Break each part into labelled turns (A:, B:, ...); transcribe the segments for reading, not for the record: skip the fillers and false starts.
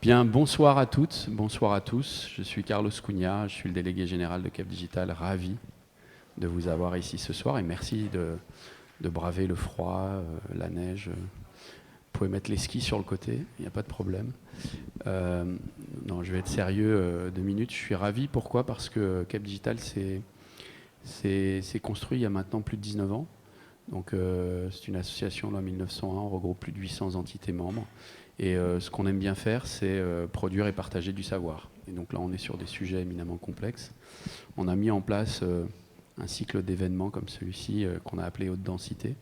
A: Bien, bonsoir à toutes, bonsoir à tous. Je suis Carlos Cunha, je suis le délégué général de Cap Digital. Ravi de vous avoir ici ce soir et merci de braver le froid, la neige. Vous pouvez mettre les skis sur le côté, il n'y a pas de problème. Non, je vais être sérieux 2 minutes. Je suis ravi, pourquoi? Parce que Cap Digital s'est construit il y a maintenant plus de 19 ans. Donc c'est une association de 1901, on regroupe plus de 800 entités membres. Et ce qu'on aime bien faire, c'est produire et partager du savoir. Et donc là, on est sur des sujets éminemment complexes. On a mis en place un cycle d'événements comme celui-ci qu'on a appelé haute densité,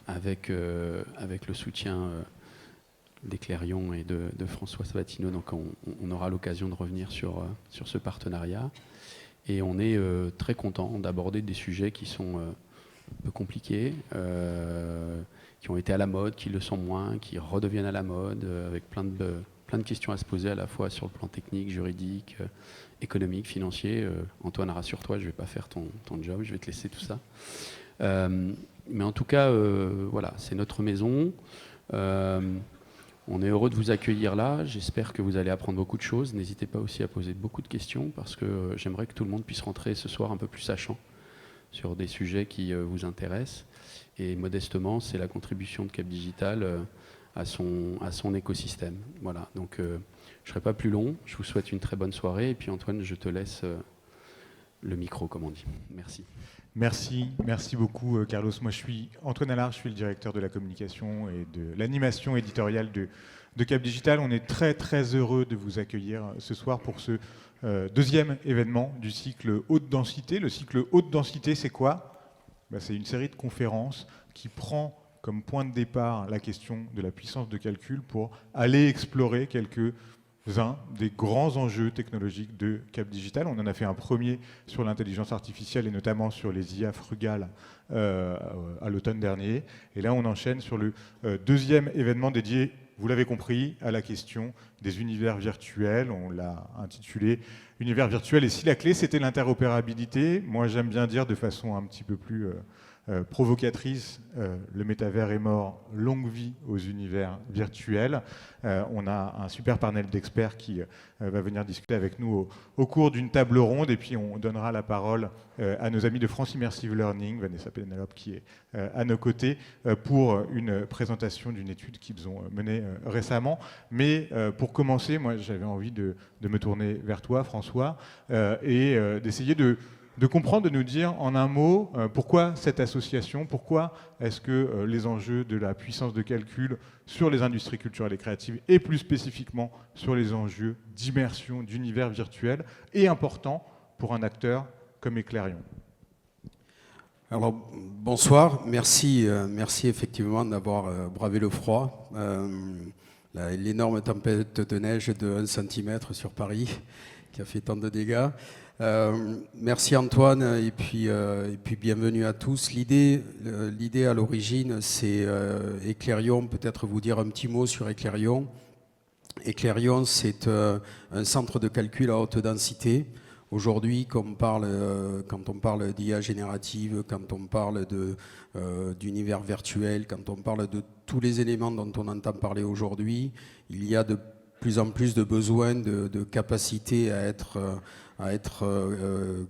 A: avec le soutien d'Eclairion et de François Sabatino. Donc on aura l'occasion de revenir sur ce partenariat. Et on est très content d'aborder des sujets qui sont un peu compliqués, qui ont été à la mode, qui le sont moins, qui redeviennent à la mode, avec plein de questions à se poser à la fois sur le plan technique, juridique, économique, financier. Antoine, rassure-toi, je ne vais pas faire ton job, je vais te laisser tout ça. Mais en tout cas, voilà, c'est notre maison. On est heureux de vous accueillir là. J'espère que vous allez apprendre beaucoup de choses. N'hésitez pas aussi à poser beaucoup de questions parce que j'aimerais que tout le monde puisse rentrer ce soir un peu plus sachant sur des sujets qui vous intéressent. Et modestement, c'est la contribution de Cap Digital à son écosystème. Voilà, donc je ne serai pas plus long. Je vous souhaite une très bonne soirée. Et puis Antoine, je te laisse le micro, comme on dit. Merci.
B: Merci beaucoup Carlos. Moi je suis Antoine Allard, je suis le directeur de la communication et de l'animation éditoriale de Cap Digital. On est très heureux de vous accueillir ce soir pour ce deuxième événement du cycle haute densité. Le cycle haute densité, c'est quoi? C'est une série de conférences qui prend comme point de départ la question de la puissance de calcul pour aller explorer quelques-uns des grands enjeux technologiques de Cap Digital. On en a fait un premier sur l'intelligence artificielle et notamment sur les IA frugales à l'automne dernier. Et là, on enchaîne sur le deuxième événement dédié, vous l'avez compris, à la question des univers virtuels. On l'a intitulé « Univers virtuel ». Et si la clé, c'était l'interopérabilité, moi j'aime bien dire de façon un petit peu plus provocatrice, le métavers est mort, longue vie aux univers virtuels. On a un super panel d'experts qui va venir discuter avec nous au cours d'une table ronde, et puis on donnera la parole à nos amis de France Immersive Learning, Vanessa Penelope qui est à nos côtés, pour une présentation d'une étude qu'ils ont menée récemment. Mais pour commencer, moi j'avais envie de me tourner vers toi, François, et d'essayer de comprendre, de nous dire en un mot pourquoi cette association, pourquoi est-ce que les enjeux de la puissance de calcul sur les industries culturelles et créatives et plus spécifiquement sur les enjeux d'immersion d'univers virtuel est important pour un acteur comme Eclairion.
C: Alors bonsoir, merci effectivement d'avoir bravé le froid, l'énorme tempête de neige de 1 cm sur Paris qui a fait tant de dégâts. Merci Antoine et puis bienvenue à tous. L'idée à l'origine, c'est Eclairion. Peut-être vous dire un petit mot sur Eclairion. Eclairion, c'est un centre de calcul à haute densité. Aujourd'hui, quand on parle d'IA générative, quand on parle d'univers virtuel, quand on parle de tous les éléments dont on entend parler aujourd'hui, il y a de plus en plus de besoins de capacité à être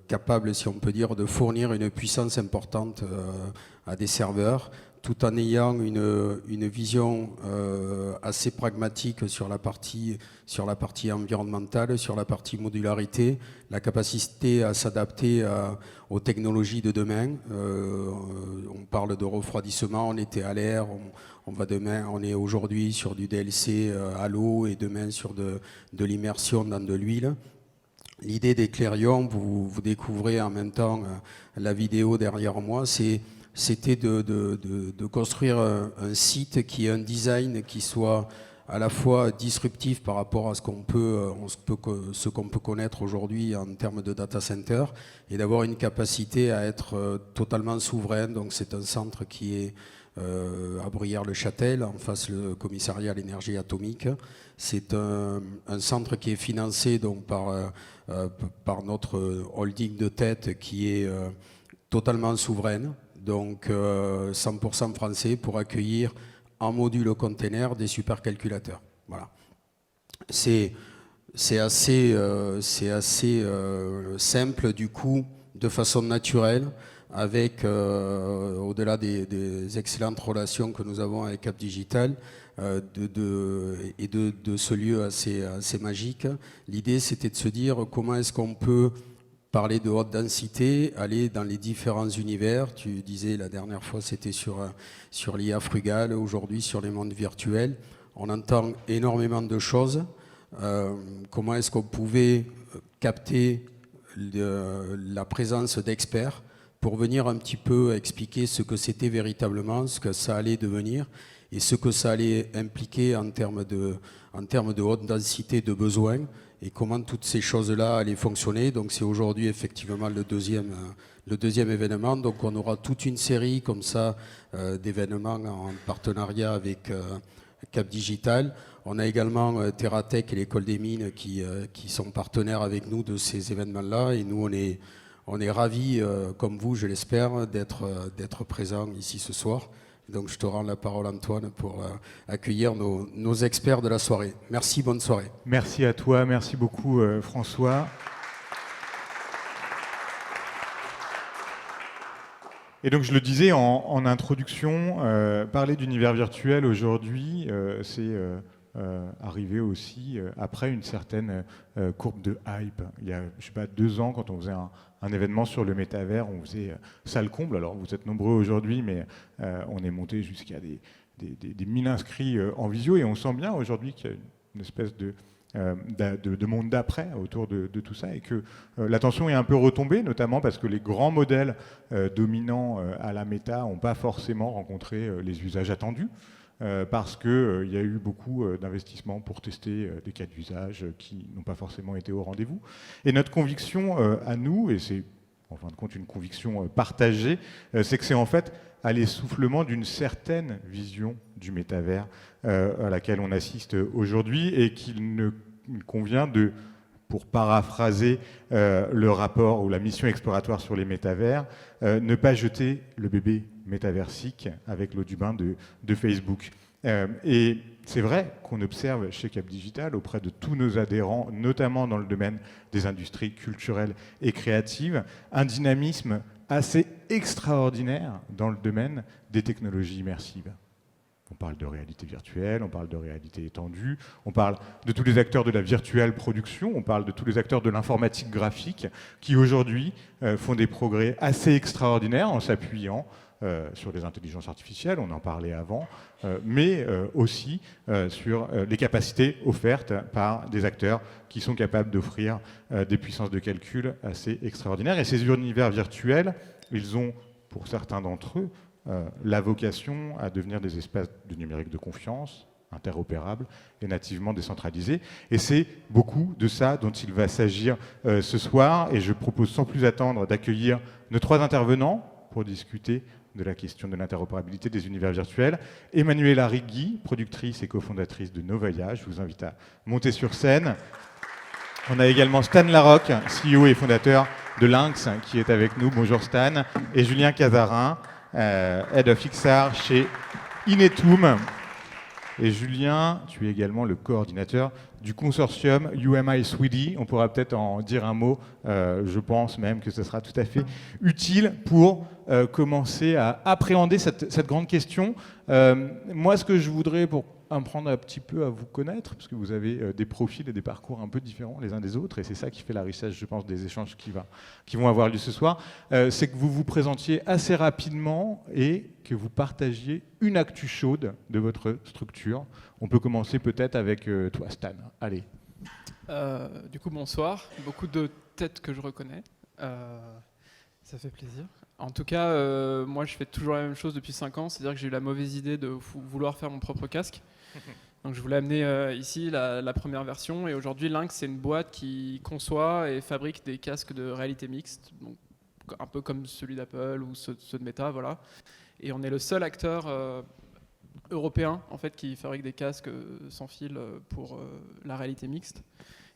C: capable, si on peut dire, de fournir une puissance importante à des serveurs, tout en ayant une vision assez pragmatique sur la partie environnementale, sur la partie modularité, la capacité à s'adapter aux technologies de demain. On parle de refroidissement, on était à l'air, on est aujourd'hui sur du DLC à l'eau et demain sur de l'immersion dans de l'huile. L'idée d'Eclairion, vous découvrez en même temps la vidéo derrière moi, c'était de construire un site qui ait un design qui soit à la fois disruptif par rapport à ce qu'on peut connaître aujourd'hui en termes de data center et d'avoir une capacité à être totalement souverain. Donc c'est un centre qui est à Bruyères-le-Châtel, en face le commissariat à l'énergie atomique. C'est un centre qui est financé donc par notre holding de tête qui est totalement souveraine, donc 100% français pour accueillir en module container des supercalculateurs. Voilà. c'est assez simple du coup, de façon naturelle, avec au-delà des excellentes relations que nous avons avec Cap Digital et de ce lieu assez magique. L'idée, c'était de se dire comment est-ce qu'on peut parler de haute densité, aller dans les différents univers. Tu disais la dernière fois, c'était sur l'IA frugale, aujourd'hui sur les mondes virtuels. On entend énormément de choses. Comment est-ce qu'on pouvait capter la présence d'experts pour venir un petit peu expliquer ce que c'était véritablement, ce que ça allait devenir et ce que ça allait impliquer en termes de haute densité de besoins et comment toutes ces choses-là allaient fonctionner. Donc c'est aujourd'hui effectivement le deuxième événement. Donc on aura toute une série comme ça d'événements en partenariat avec Cap Digital. On a également TerraTech et l'École des Mines qui sont partenaires avec nous de ces événements-là. Et nous, on est ravis, comme vous, je l'espère, d'être présents ici ce soir. Donc je te rends la parole, Antoine, pour accueillir nos experts de la soirée. Merci, bonne soirée.
B: Merci à toi, merci beaucoup François. Et donc je le disais en introduction, parler d'univers virtuel aujourd'hui, c'est arrivé aussi après une certaine courbe de hype. Il y a, je sais pas, 2 ans, quand on faisait un événement sur le métavers, on faisait salle comble. Alors vous êtes nombreux aujourd'hui, mais on est monté jusqu'à des 1000 inscrits en visio, et on sent bien aujourd'hui qu'il y a une espèce de monde d'après autour de tout ça, et que l'attention est un peu retombée, notamment parce que les grands modèles dominants à la méta n'ont pas forcément rencontré les usages attendus, parce qu'il y a eu beaucoup d'investissements pour tester des cas d'usage qui n'ont pas forcément été au rendez-vous. Et notre conviction à nous, et c'est en fin de compte une conviction partagée, c'est que c'est en fait à l'essoufflement d'une certaine vision du métavers à laquelle on assiste aujourd'hui, et qu'il convient de, pour paraphraser le rapport ou la mission exploratoire sur les métavers, ne pas jeter le bébé métaversique avec l'eau du bain de Facebook. Et c'est vrai qu'on observe chez Cap Digital, auprès de tous nos adhérents, notamment dans le domaine des industries culturelles et créatives, un dynamisme assez extraordinaire dans le domaine des technologies immersives. On parle de réalité virtuelle, on parle de réalité étendue, on parle de tous les acteurs de la virtuelle production, on parle de tous les acteurs de l'informatique graphique qui aujourd'hui font des progrès assez extraordinaires en s'appuyant sur les intelligences artificielles, on en parlait avant, mais aussi sur les capacités offertes par des acteurs qui sont capables d'offrir des puissances de calcul assez extraordinaires. Et ces univers virtuels, ils ont, pour certains d'entre eux, la vocation à devenir des espaces de numérique de confiance, interopérables et nativement décentralisés. Et c'est beaucoup de ça dont il va s'agir ce soir. Et je propose sans plus attendre d'accueillir nos 3 intervenants pour discuter de la question de l'interopérabilité des univers virtuels. Emmanuela Righi, productrice et cofondatrice de Novaya, je vous invite à monter sur scène. On a également Stan Larocque, CEO et fondateur de Lynx, qui est avec nous. Bonjour Stan. Et Julien Cazarin, Head of XR chez Inetum. Et Julien, tu es également le coordinateur du consortium UMI 3D. On pourra peut-être en dire un mot, je pense même que ce sera tout à fait utile pour commencer à appréhender cette grande question. Moi, ce que je voudrais, pour apprendre un petit peu à vous connaître, parce que vous avez des profils et des parcours un peu différents les uns des autres, et c'est ça qui fait la richesse, je pense, des échanges qui vont avoir lieu ce soir, c'est que vous vous présentiez assez rapidement et que vous partagiez une actu chaude de votre structure. On peut commencer peut-être avec toi, Stan. Allez.
D: Du coup, bonsoir. Beaucoup de têtes que je reconnais. Ça fait plaisir. En tout cas, moi, je fais toujours la même chose depuis 5 ans. C'est-à-dire que j'ai eu la mauvaise idée de vouloir faire mon propre casque. Donc, je voulais amener ici la première version. Et aujourd'hui, Lynx, c'est une boîte qui conçoit et fabrique des casques de réalité mixte. Donc, un peu comme celui d'Apple ou ceux de Meta, voilà. Et on est le seul acteur européen, en fait, qui fabrique des casques sans fil pour la réalité mixte.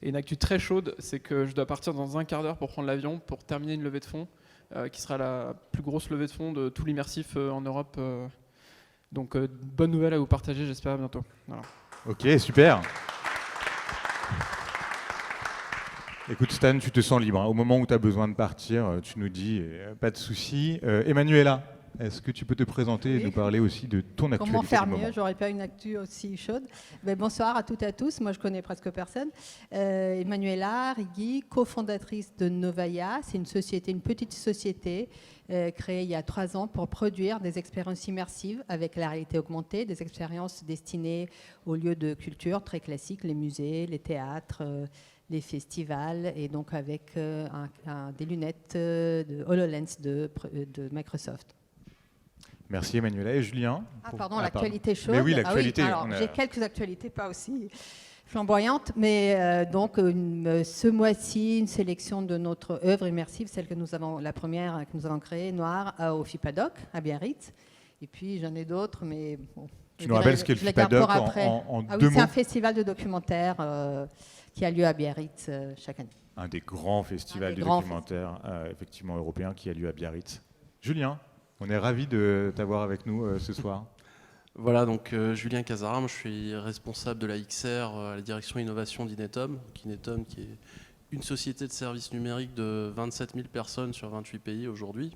D: Et une actu très chaude, c'est que je dois partir dans un quart d'heure pour prendre l'avion pour terminer une levée de fonds qui sera la plus grosse levée de fonds de tout l'immersif en Europe. Donc, bonne nouvelle à vous partager, j'espère à bientôt. Voilà.
B: Ok, super. Écoute Stan, tu te sens libre. Au moment où tu as besoin de partir, tu nous dis, pas de souci. Emmanuela, est-ce que tu peux te présenter et nous parler aussi de ton actualité?
E: Comment faire mieux? J'aurais pas une actu aussi chaude. Bonsoir à toutes et à tous. Moi, je connais presque personne. Emmanuela Righi, cofondatrice de Novaya. C'est une petite société créée il y a 3 ans pour produire des expériences immersives avec la réalité augmentée, des expériences destinées aux lieux de culture très classiques, les musées, les théâtres, les festivals, et donc avec des lunettes de HoloLens de Microsoft.
B: Merci Emmanuela. Et Julien?
E: Pardon, l'actualité chaude.
B: Mais oui, l'actualité.
E: Alors, j'ai quelques actualités, pas aussi flamboyantes, mais ce mois-ci, une sélection de notre œuvre immersive, la première que nous avons créée, Noir, au FIPADOC, à Biarritz. Et puis, j'en ai d'autres, mais bon.
B: Tu nous rappelles ce qu'est le FIPADOC en 2 mots?
E: C'est un festival de documentaires qui a lieu à Biarritz chaque année.
B: Un des grands festivals de documentaires effectivement européens qui a lieu à Biarritz. Julien, on est ravis de t'avoir avec nous ce soir.
F: Voilà, donc Julien Casaram, je suis responsable de la XR à la direction innovation d'Inetum. Inetum qui est une société de services numériques de 27 000 personnes sur 28 pays aujourd'hui.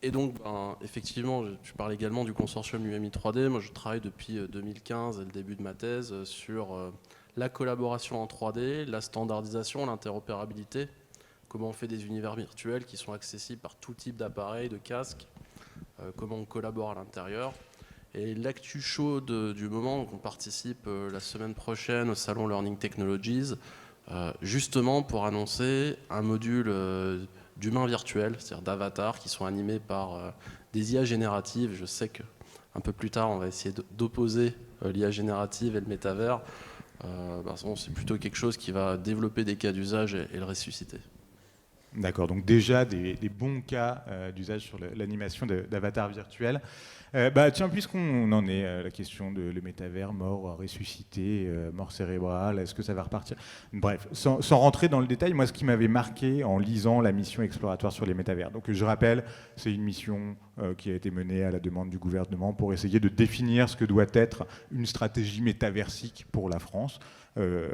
F: Et donc, effectivement, tu parles également du consortium UMI 3D. Moi, je travaille depuis 2015 et le début de ma thèse sur la collaboration en 3D, la standardisation, l'interopérabilité, comment on fait des univers virtuels qui sont accessibles par tout type d'appareils, de casques, comment on collabore à l'intérieur. Et l'actu chaude du moment, donc on participe la semaine prochaine au salon Learning Technologies, justement pour annoncer un module d'humains virtuels, c'est-à-dire d'avatars qui sont animés par des IA génératives. Je sais qu'un peu plus tard, on va essayer d'opposer l'IA générative et le métavers. C'est plutôt quelque chose qui va développer des cas d'usage et le ressusciter.
B: D'accord, donc déjà des bons cas d'usage sur l'animation d'avatars virtuels. Tiens, puisqu'on en est à la question de le métavers, mort, ressuscité, mort cérébrale, est-ce que ça va repartir? Bref, sans rentrer dans le détail, moi ce qui m'avait marqué en lisant la mission exploratoire sur les métavers, donc je rappelle, c'est une mission qui a été menée à la demande du gouvernement pour essayer de définir ce que doit être une stratégie métaversique pour la France.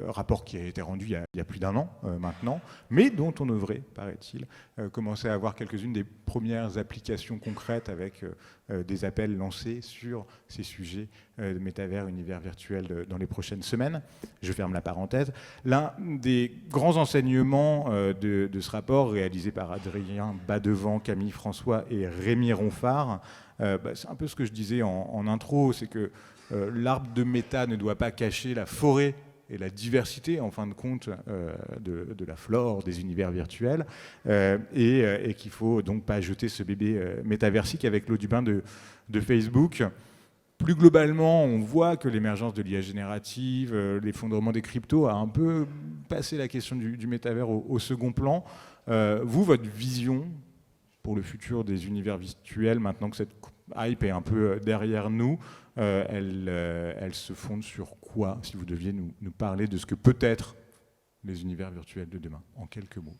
B: Rapport qui a été rendu il y a plus d'1 an maintenant, mais dont on devrait, paraît-il, commencer à avoir quelques-unes des premières applications concrètes avec des appels lancés sur ces sujets de métavers, univers virtuel dans les prochaines semaines. Je ferme la parenthèse. L'un des grands enseignements de ce rapport, réalisé par Adrien Badevant, Camille François et Rémi Ronfard, c'est un peu ce que je disais en intro, c'est que l'arbre de méta ne doit pas cacher la forêt et la diversité, en fin de compte, de la flore des univers virtuels, et qu'il ne faut donc pas jeter ce bébé métaversique avec l'eau du bain de Facebook. Plus globalement, on voit que l'émergence de l'IA générative, l'effondrement des cryptos a un peu passé la question du métavers au second plan. Vous, votre vision pour le futur des univers virtuels, maintenant que cette hype est un peu derrière nous, elle se fonde sur quoi, si vous deviez nous parler de ce que peut être les univers virtuels de demain, en quelques mots?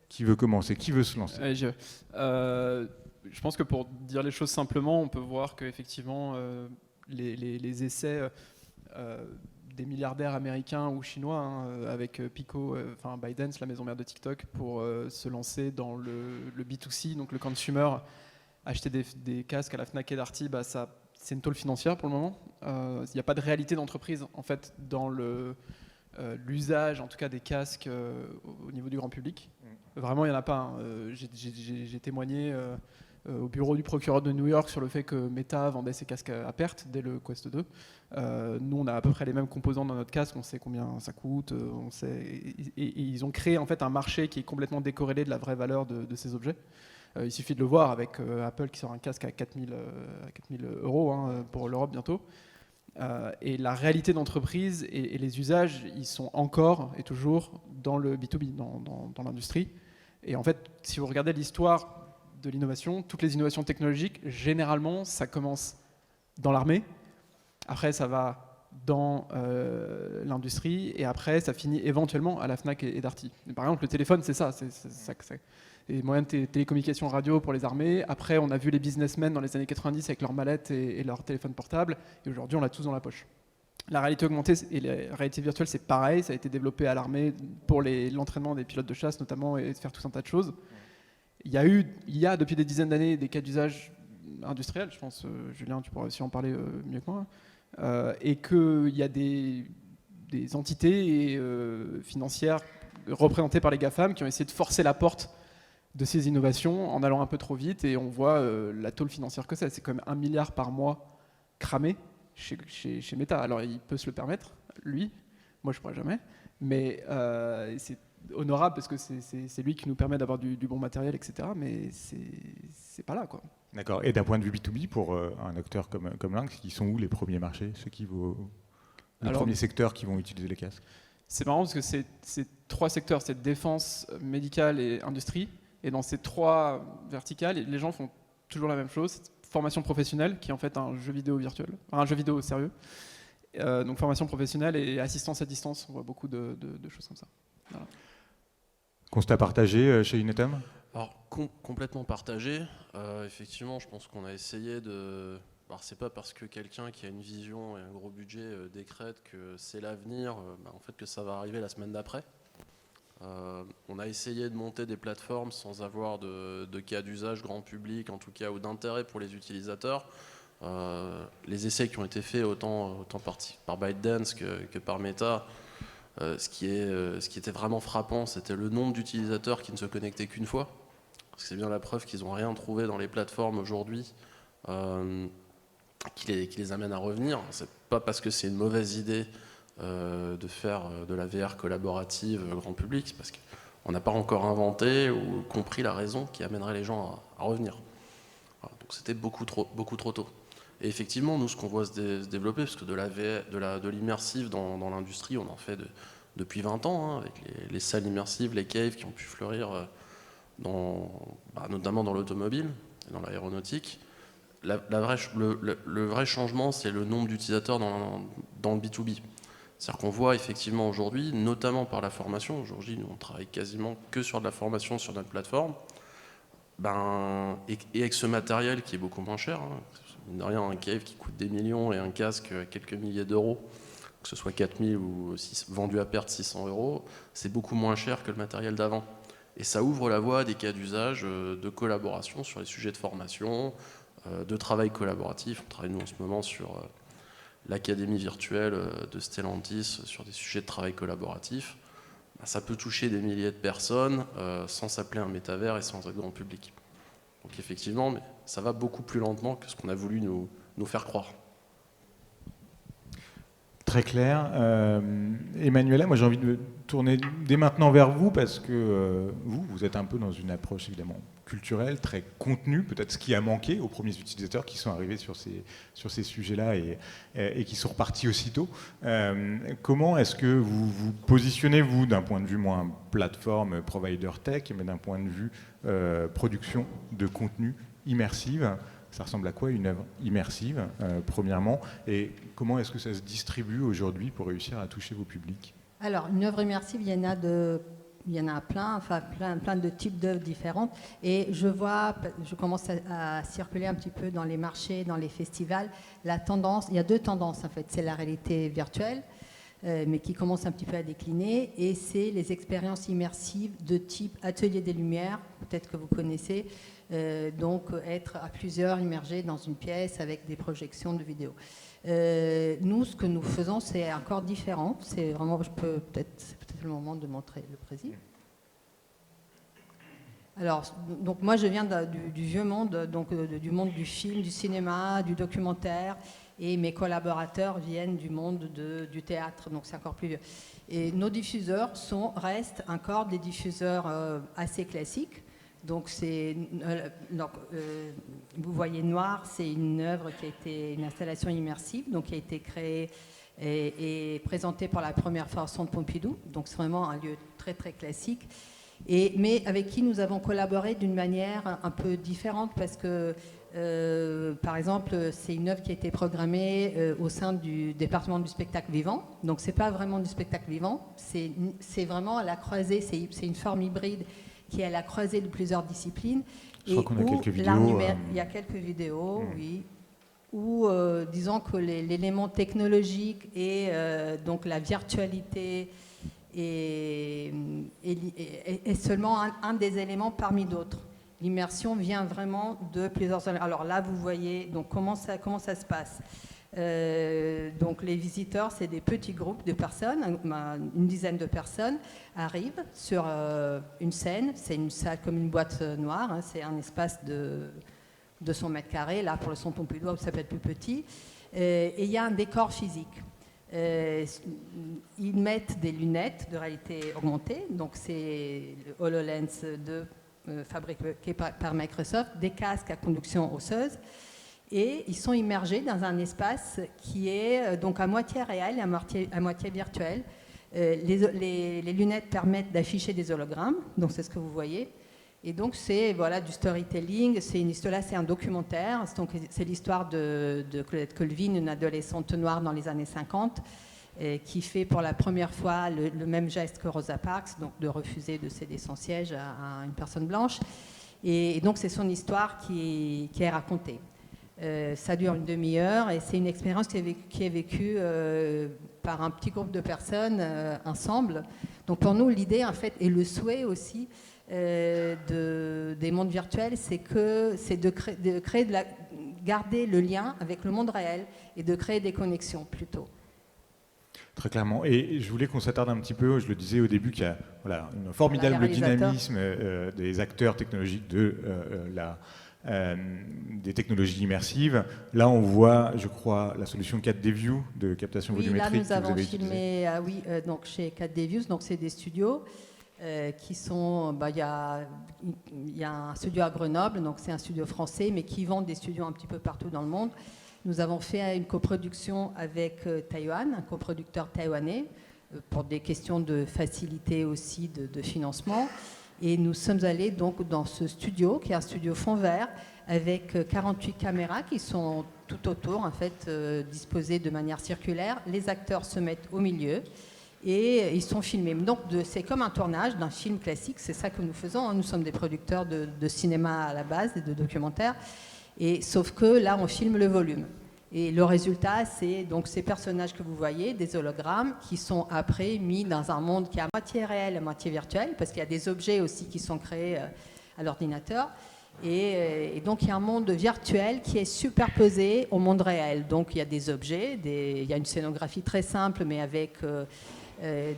B: Qui veut commencer? Qui veut se lancer?
D: Je pense que pour dire les choses simplement, on peut voir qu'effectivement, les essais des milliardaires américains ou chinois, avec Pico, ByteDance, la maison mère de TikTok, pour se lancer dans le B2C, donc le consumer, acheter des casques à la Fnac et Darty, c'est une tôle financière pour le moment. Il n'y a pas de réalité d'entreprise en fait dans l'usage, en tout cas des casques au niveau du grand public. Vraiment, il n'y en a pas. J'ai témoigné au bureau du procureur de New York sur le fait que Meta vendait ses casques à perte dès le Quest 2. Nous, on a à peu près les mêmes composants dans notre casque, on sait combien ça coûte, et ils ont créé en fait un marché qui est complètement décorrélé de la vraie valeur de ces objets. Il suffit de le voir avec Apple qui sort un casque à 4 000 € pour l'Europe bientôt. Et la réalité d'entreprise et les usages, ils sont encore et toujours dans le B2B, dans l'industrie. Et en fait, si vous regardez l'histoire de l'innovation, toutes les innovations technologiques, généralement, ça commence dans l'armée, après ça va dans l'industrie, et après ça finit éventuellement à la Fnac et Darty. Et par exemple, le téléphone, c'est ça. Les moyens de télécommunication radio pour les armées. Après, on a vu les businessmen dans les années 90 avec leurs mallettes et leurs téléphones portables. Et aujourd'hui, on l'a tous dans la poche. La réalité augmentée et la réalité virtuelle, c'est pareil. Ça a été développé à l'armée pour l'entraînement des pilotes de chasse notamment et de faire tout un tas de choses. Il y a depuis des dizaines d'années des cas d'usage industriels, je pense, Julien, tu pourras aussi en parler mieux que moi, et qu'il y a des entités financières représentées par les GAFAM qui ont essayé de forcer la porte de ces innovations en allant un peu trop vite, et on voit la tôle financière que c'est quand même 1 milliard par mois cramé chez Meta. Alors il peut se le permettre, lui, moi je pourrais jamais, mais c'est honorable parce que c'est lui qui nous permet d'avoir du bon matériel, etc. Mais c'est pas là, quoi.
B: D'accord. Et d'un point de vue B2B, pour un acteur comme Lynx, qui sont où les premiers marchés, les premiers secteurs qui vont utiliser les casques?
D: C'est marrant parce que c'est 3 secteurs, c'est défense, médicale et industrie. Et dans ces 3 verticales, les gens font toujours la même chose. Formation professionnelle, qui est en fait un jeu vidéo virtuel, un jeu vidéo sérieux. Donc formation professionnelle et assistance à distance, on voit beaucoup de choses comme ça. Voilà.
B: Constat partagé chez Inetum?
F: Alors, complètement partagé. Effectivement, je pense qu'on a essayé de... Alors, c'est pas parce que quelqu'un qui a une vision et un gros budget décrète que c'est l'avenir, en fait, que ça va arriver la semaine d'après. On a essayé de monter des plateformes sans avoir de cas d'usage grand public, en tout cas, ou d'intérêt pour les utilisateurs. Les essais qui ont été faits autant par ByteDance que par Meta, ce qui était vraiment frappant, c'était le nombre d'utilisateurs qui ne se connectaient qu'une fois. Parce que c'est bien la preuve qu'ils n'ont rien trouvé dans les plateformes aujourd'hui qui les amène à revenir. C'est pas parce que c'est une mauvaise idée de faire de la VR collaborative grand public, c'est parce qu'on n'a pas encore inventé ou compris la raison qui amènerait les gens à revenir. Voilà, donc c'était beaucoup trop tôt. Et effectivement, nous, ce qu'on voit se développer, parce que de l'immersif dans l'industrie, on en fait depuis 20 ans, avec les salles immersives, les caves qui ont pu fleurir notamment dans l'automobile et dans l'aéronautique. Le vrai changement, c'est le nombre d'utilisateurs dans le B2B. C'est-à-dire qu'on voit effectivement aujourd'hui, notamment par la formation, aujourd'hui nous on travaille quasiment que sur de la formation sur notre plateforme, et avec ce matériel qui est beaucoup moins cher, mine de rien, un cave qui coûte des millions et un casque quelques milliers d'euros, que ce soit 4000 ou vendu à perte 600 €, c'est beaucoup moins cher que le matériel d'avant. Et ça ouvre la voie à des cas d'usage de collaboration sur les sujets de formation, de travail collaboratif. On travaille nous en ce moment sur l'académie virtuelle de Stellantis sur des sujets de travail collaboratif. Ça peut toucher des milliers de personnes sans s'appeler un métavers et sans être grand public. Donc effectivement, mais ça va beaucoup plus lentement que ce qu'on a voulu nous faire croire.
B: Très clair. Emmanuela, moi j'ai envie de tourner dès maintenant vers vous parce que vous êtes un peu dans une approche évidemment culturelle, très contenue, peut-être ce qui a manqué aux premiers utilisateurs qui sont arrivés sur ces sujets-là et qui sont repartis aussitôt. Comment est-ce que vous vous positionnez, vous, d'un point de vue moins plateforme, provider tech, mais d'un point de vue production de contenu immersive? Ça ressemble à quoi une œuvre immersive, premièrement, et comment est-ce que ça se distribue aujourd'hui pour réussir à toucher vos publics?
E: Alors, une œuvre immersive, il y en a plein de types d'œuvres différentes. Et je commence à circuler un petit peu dans les marchés, dans les festivals. La tendance, il y a 2 tendances en fait. C'est la réalité virtuelle, mais qui commence un petit peu à décliner, et c'est les expériences immersives de type Atelier des Lumières, peut-être que vous connaissez. Donc être à plusieurs immergés dans une pièce avec des projections de vidéos. Nous, ce que nous faisons, c'est encore différent. C'est vraiment, c'est peut-être le moment de montrer le président. Alors, donc moi, je viens du vieux monde, donc du monde du film, du cinéma, du documentaire, et mes collaborateurs viennent du monde du théâtre, donc c'est encore plus vieux. Et nos diffuseurs restent encore des diffuseurs assez classiques. Donc, vous voyez noir, c'est une œuvre qui a été une installation immersive, donc qui a été créée et présentée pour la première fois au Centre Pompidou. Donc, c'est vraiment un lieu très très classique, mais avec qui nous avons collaboré d'une manière un peu différente parce que, par exemple, c'est une œuvre qui a été programmée au sein du département du spectacle vivant. Donc, c'est pas vraiment du spectacle vivant, c'est vraiment à la croisée, c'est une forme hybride qui est à la croisée de plusieurs disciplines.
B: Je crois qu'on a quelques vidéos.
E: Il y a quelques vidéos, oui. où disons que l'élément technologique et donc la virtualité est seulement un des éléments parmi d'autres. L'immersion vient vraiment de plusieurs éléments. Alors là, vous voyez donc comment ça se passe. Donc les visiteurs, c'est des petits groupes de personnes, une dizaine de personnes arrivent sur une scène. C'est une salle comme une boîte noire, hein, c'est un espace de 200 mètres carrés. Là, pour le Centre Pompidou, ça peut être plus petit. Et il y a un décor physique. Ils mettent des lunettes de réalité augmentée, donc c'est le HoloLens 2 fabriqué par Microsoft, des casques à conduction osseuse, et ils sont immergés dans un espace qui est donc à moitié réel et à moitié virtuel. Les lunettes permettent d'afficher des hologrammes, donc c'est ce que vous voyez. Et donc c'est du storytelling, c'est un documentaire, donc c'est l'histoire de Claudette Colvin, une adolescente noire dans les années 50, qui fait pour la première fois le même geste que Rosa Parks, donc de refuser de céder son siège à une personne blanche. Et donc c'est son histoire qui est racontée. Ça dure une demi-heure et c'est une expérience qui est vécue par un petit groupe de personnes ensemble. Donc pour nous, l'idée en fait et le souhait aussi des mondes virtuels, c'est de garder le lien avec le monde réel et de créer des connexions plutôt.
B: Très clairement. Et je voulais qu'on s'attarde un petit peu, je le disais au début, qu'il y a un formidable dynamisme des acteurs technologiques des technologies immersives. Là, on voit, je crois, la solution 4D View de captation volumétrique.
E: Là, nous avons filmé donc chez 4D Views, donc c'est des studios qui sont... Il y a un studio à Grenoble, donc c'est un studio français, mais qui vend des studios un petit peu partout dans le monde. Nous avons fait une coproduction avec Taïwan, un coproducteur taïwanais, pour des questions de facilité aussi de financement. Et nous sommes allés donc dans ce studio, qui est un studio fond vert, avec 48 caméras qui sont tout autour, en fait, disposées de manière circulaire. Les acteurs se mettent au milieu et ils sont filmés. Donc c'est comme un tournage d'un film classique, c'est ça que nous faisons. Hein. Nous sommes des producteurs de cinéma à la base et de documentaires. Sauf que là, on filme le volume. Et le résultat, c'est donc ces personnages que vous voyez, des hologrammes, qui sont après mis dans un monde qui est à moitié réel, à moitié virtuel, parce qu'il y a des objets aussi qui sont créés à l'ordinateur. Et donc, il y a un monde virtuel qui est superposé au monde réel. Donc, il y a des objets, il y a une scénographie très simple, mais avec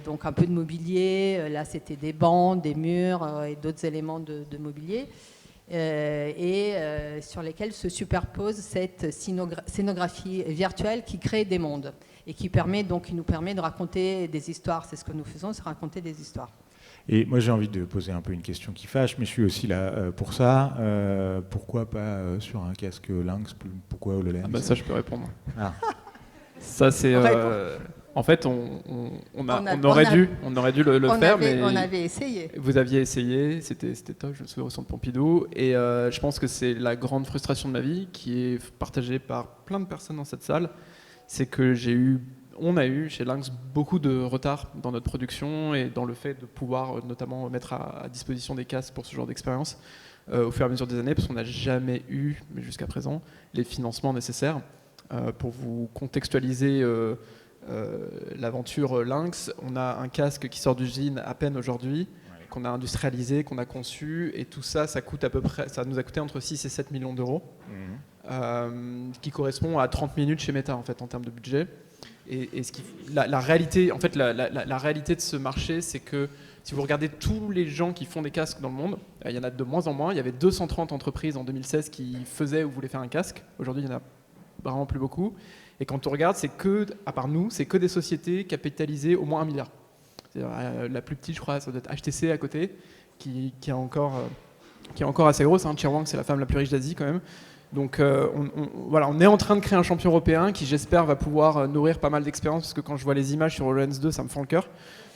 E: donc un peu de mobilier. Là, c'était des bancs, des murs et d'autres éléments de mobilier. Sur lesquels se superpose cette scénographie virtuelle qui crée des mondes et qui nous permet de raconter des histoires. C'est ce que nous faisons, c'est raconter des histoires.
B: Et moi, j'ai envie de poser un peu une question qui fâche, mais je suis aussi là pour ça. Pourquoi pas sur un casque Lynx? Pourquoi HoloLens?
D: Ça, je peux répondre.
B: Ah.
D: Ça, c'est... En fait, on aurait dû le faire, mais
E: on avait essayé.
D: Vous aviez essayé, c'était top, je me souviens au Centre Pompidou, et je pense que c'est la grande frustration de ma vie, qui est partagée par plein de personnes dans cette salle, c'est que on a eu chez Lynx beaucoup de retard dans notre production et dans le fait de pouvoir notamment mettre à disposition des casques pour ce genre d'expérience au fur et à mesure des années, parce qu'on n'a jamais eu, mais jusqu'à présent, les financements nécessaires. Pour vous contextualiser l'aventure Lynx, on a un casque qui sort d'usine à peine aujourd'hui, qu'on a industrialisé, qu'on a conçu, et tout ça, ça nous a coûté entre 6 et 7 millions d'euros, qui correspond à 30 minutes chez Meta en fait en termes de budget. Et la réalité, en fait, la réalité de ce marché, c'est que si vous regardez tous les gens qui font des casques dans le monde, il y en a de moins en moins. Il y avait 230 entreprises en 2016 qui faisaient ou voulaient faire un casque. Aujourd'hui, il y en a vraiment plus beaucoup. Et quand on regarde, à part nous, c'est que des sociétés capitalisées au moins 1 milliard. La plus petite, je crois, ça doit être HTC à côté, qui est encore assez grosse. Hein. Chirwang, c'est la femme la plus riche d'Asie quand même. Donc on est en train de créer un champion européen qui, j'espère, va pouvoir nourrir pas mal d'expériences, parce que quand je vois les images sur HoloLens 2, ça me fend le cœur.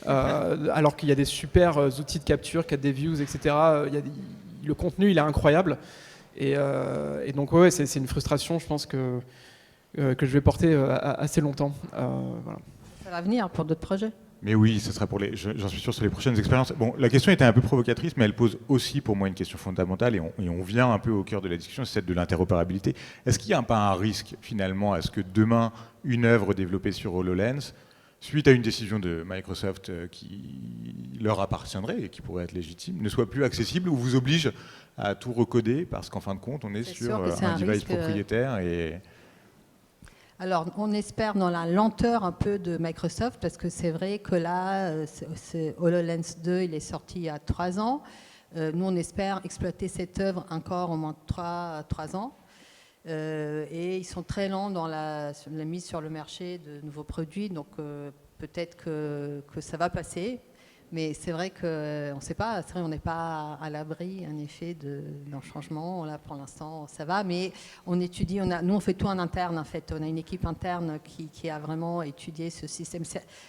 D: Alors qu'il y a des super outils de capture, 4D Views, etc. Le contenu, il est incroyable. Et donc, c'est une frustration, je pense, que je vais porter assez longtemps. Voilà.
E: Ça va venir pour d'autres projets.
B: Mais oui, ce sera j'en suis sûr, sur les prochaines expériences. Bon, la question était un peu provocatrice, mais elle pose aussi pour moi une question fondamentale, et on vient un peu au cœur de la discussion, c'est celle de l'interopérabilité. Est-ce qu'il n'y a pas un risque, finalement, à ce que demain, une œuvre développée sur HoloLens, suite à une décision de Microsoft qui leur appartiendrait et qui pourrait être légitime, ne soit plus accessible ou vous oblige à tout recoder, parce qu'en fin de compte, on est sur un device propriétaire et...
E: Alors, on espère dans la lenteur un peu de Microsoft, parce que c'est vrai que là, HoloLens 2, il est sorti il y a 3 ans. Nous, on espère exploiter cette œuvre encore au moins 3 ans. Et ils sont très lents dans la mise sur le marché de nouveaux produits, donc peut-être que ça va passer. Mais c'est vrai qu'on ne sait pas, c'est vrai, on n'est pas à l'abri, en effet, d'un changement. Là, pour l'instant, ça va, mais on étudie. Nous, on fait tout en interne, en fait. On a une équipe interne qui a vraiment étudié ce système.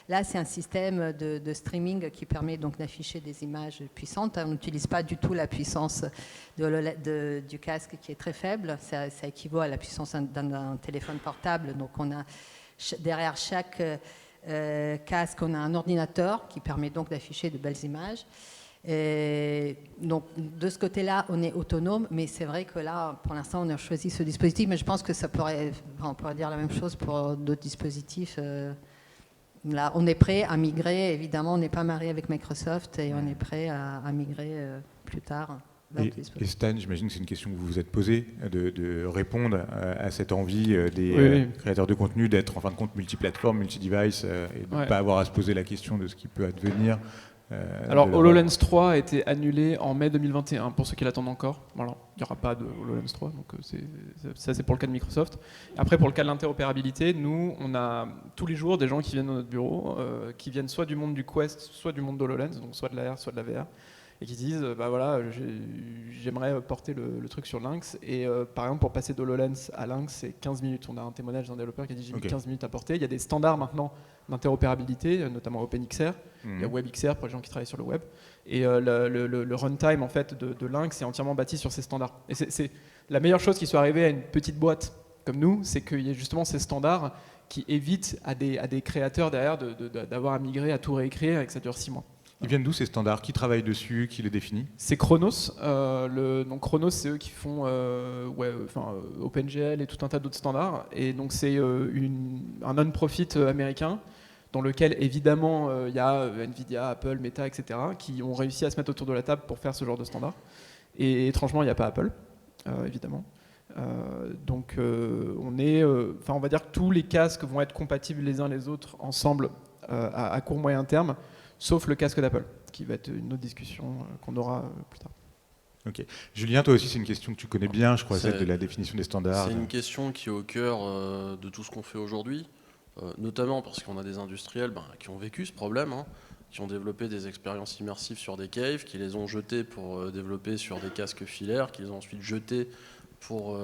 E: Là, c'est un système de streaming qui permet donc d'afficher des images puissantes. On n'utilise pas du tout la puissance du casque, qui est très faible. Ça équivaut à la puissance d'un téléphone portable. Donc, on a derrière chaque casque, on a un ordinateur qui permet donc d'afficher de belles images. Donc de ce côté-là, on est autonome, mais c'est vrai que là, pour l'instant, on a choisi ce dispositif, mais je pense que on pourrait dire la même chose pour d'autres dispositifs. Là, on est prêt à migrer, évidemment, on n'est pas marié avec Microsoft et on est prêt à migrer plus tard.
B: Et Stan, j'imagine que c'est une question que vous vous êtes posée, de répondre à cette envie des créateurs de contenu d'être en fin de compte multiplateforme, multidevice, et de ne pas avoir à se poser la question de ce qui peut advenir.
D: Alors HoloLens 3 a été annulé en mai 2021, pour ceux qui l'attendent encore. Voilà, il n'y aura pas de HoloLens 3, donc ça c'est pour le cas de Microsoft. Après, pour le cas de l'interopérabilité, nous, on a tous les jours des gens qui viennent dans notre bureau, qui viennent soit du monde du Quest, soit du monde d'HoloLens, donc soit de la R, soit de la VR, et qui disent bah voilà, j'aimerais porter le truc sur Lynx, et par exemple pour passer d'HoloLens à Lynx c'est 15 minutes. On a un témoignage d'un développeur qui a dit j'ai mis 15 minutes à porter. Il y a des standards maintenant d'interopérabilité, notamment OpenXR, il y a WebXR pour les gens qui travaillent sur le web, et le runtime en fait de Lynx est entièrement bâti sur ces standards. Et c'est la meilleure chose qui soit arrivée à une petite boîte comme nous, c'est qu'il y ait justement ces standards qui évitent à des créateurs derrière d'avoir à migrer, à tout réécrire et que ça dure 6 mois.
B: Ils viennent d'où ces standards? Qui travaille dessus? Qui les définit?
D: C'est Chronos. Donc Chronos, c'est eux qui font OpenGL et tout un tas d'autres standards. Et donc c'est un non-profit américain dans lequel évidemment il y a Nvidia, Apple, Meta, etc. qui ont réussi à se mettre autour de la table pour faire ce genre de standard. Et étrangement, il n'y a pas Apple, évidemment. Donc on va dire que tous les casques vont être compatibles les uns les autres ensemble à court moyen terme. Sauf le casque d'Apple, qui va être une autre discussion qu'on aura plus tard.
B: Ok. Julien, toi aussi, c'est une question que tu connais bien, je crois, celle de la définition des standards.
F: C'est une question qui est au cœur de tout ce qu'on fait aujourd'hui, notamment parce qu'on a des industriels qui ont vécu ce problème, qui ont développé des expériences immersives sur des caves, qui les ont jetées pour développer sur des casques filaires, qui les ont ensuite jetés pour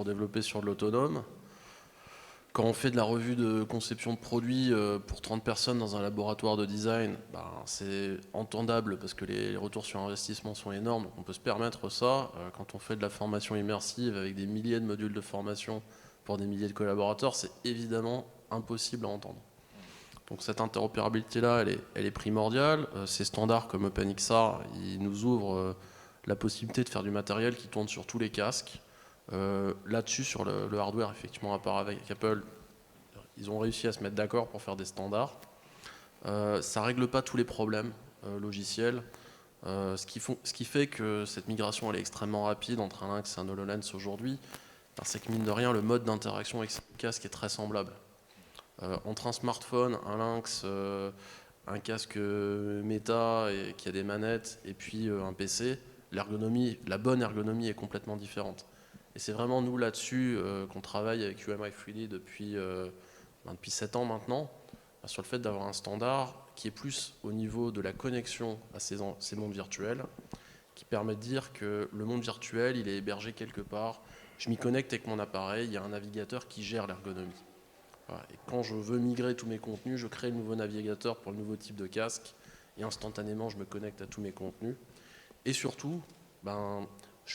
F: développer sur de l'autonome. Quand on fait de la revue de conception de produits pour 30 personnes dans un laboratoire de design, c'est entendable parce que les retours sur investissement sont énormes. On peut se permettre ça. Quand on fait de la formation immersive avec des milliers de modules de formation pour des milliers de collaborateurs, c'est évidemment impossible à entendre. Donc cette interopérabilité-là, elle est primordiale. Ces standards comme OpenXR, ils nous ouvrent la possibilité de faire du matériel qui tourne sur tous les casques. Là-dessus, sur le hardware, effectivement, à part avec Apple, ils ont réussi à se mettre d'accord pour faire des standards. Ça ne règle pas tous les problèmes logiciels. Ce qui fait que cette migration elle est extrêmement rapide entre un Lynx et un HoloLens aujourd'hui, c'est que mine de rien, le mode d'interaction avec ce casque est très semblable. Entre un smartphone, un Lynx, un casque Meta qui a des manettes, et puis un PC, la bonne ergonomie est complètement différente. Et c'est vraiment nous là-dessus qu'on travaille avec UMI 3D depuis 7 ans maintenant, sur le fait d'avoir un standard qui est plus au niveau de la connexion à ces mondes virtuels, qui permet de dire que le monde virtuel, il est hébergé quelque part. Je m'y connecte avec mon appareil, il y a un navigateur qui gère l'ergonomie. Voilà. Et quand je veux migrer tous mes contenus, je crée le nouveau navigateur pour le nouveau type de casque, et instantanément, je me connecte à tous mes contenus. Et surtout, je ne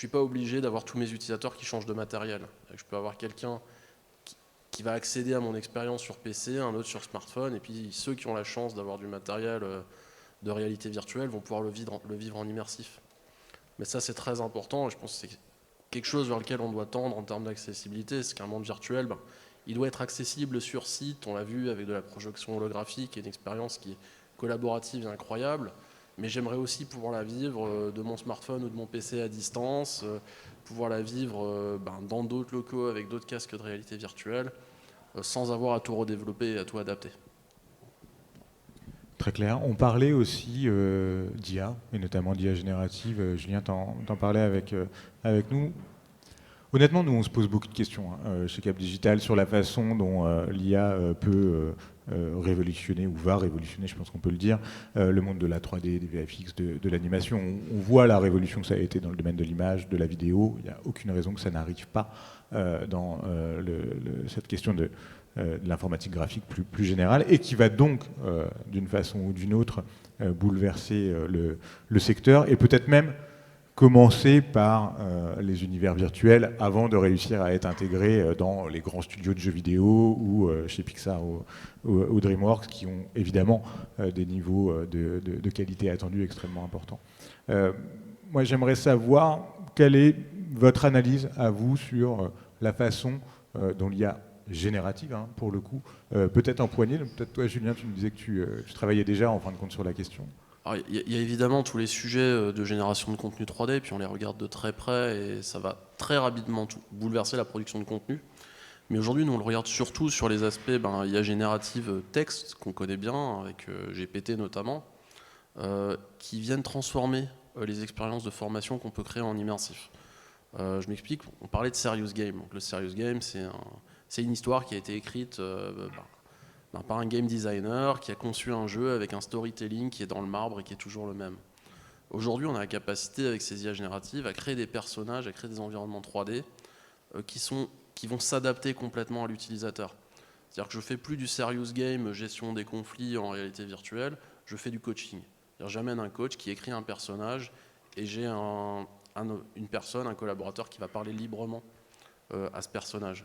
F: suis pas obligé d'avoir tous mes utilisateurs qui changent de matériel. Je peux avoir quelqu'un qui va accéder à mon expérience sur PC, un autre sur smartphone, et puis ceux qui ont la chance d'avoir du matériel de réalité virtuelle vont pouvoir le vivre en immersif. Mais ça, c'est très important, et je pense que c'est quelque chose vers lequel on doit tendre en termes d'accessibilité, c'est qu'un monde virtuel, il doit être accessible sur site, on l'a vu avec de la projection holographique et une expérience qui est collaborative et incroyable, mais j'aimerais aussi pouvoir la vivre de mon smartphone ou de mon PC à distance, pouvoir la vivre dans d'autres locaux avec d'autres casques de réalité virtuelle, sans avoir à tout redévelopper et à tout adapter.
B: Très clair. On parlait aussi d'IA, et notamment d'IA générative. Julien t'en parlait avec nous. Honnêtement, nous, on se pose beaucoup de questions chez Cap Digital sur la façon dont l'IA peut révolutionner ou va révolutionner, je pense qu'on peut le dire, le monde de la 3D, des VFX, de l'animation. On voit la révolution que ça a été dans le domaine de l'image, de la vidéo. Il n'y a aucune raison que ça n'arrive pas dans cette question de l'informatique graphique plus générale, et qui va donc, d'une façon ou d'une autre, bouleverser le secteur, et peut-être même commencer par les univers virtuels avant de réussir à être intégré dans les grands studios de jeux vidéo ou chez Pixar ou DreamWorks, qui ont évidemment des niveaux de qualité attendus extrêmement importants. Moi, j'aimerais savoir quelle est votre analyse à vous sur la façon dont l'IA générative, pour le coup, peut-être empoignée. Peut-être toi, Julien, tu me disais que tu travaillais déjà en fin de compte sur la question.
F: Il y a évidemment tous les sujets de génération de contenu 3D, puis on les regarde de très près et ça va très rapidement bouleverser la production de contenu. Mais aujourd'hui, nous on le regarde surtout sur les aspects IA générative texte, qu'on connaît bien, avec GPT notamment, qui viennent transformer les expériences de formation qu'on peut créer en immersif. Je m'explique, on parlait de Serious Game. Donc, le Serious Game, c'est une histoire qui a été écrite par un game designer qui a conçu un jeu avec un storytelling qui est dans le marbre et qui est toujours le même. Aujourd'hui, on a la capacité, avec ces IA génératives, à créer des personnages, à créer des environnements 3D qui vont s'adapter complètement à l'utilisateur. C'est-à-dire que je ne fais plus du serious game, gestion des conflits en réalité virtuelle, je fais du coaching. J'amène un coach qui écrit un personnage et j'ai une personne, un collaborateur qui va parler librement à ce personnage.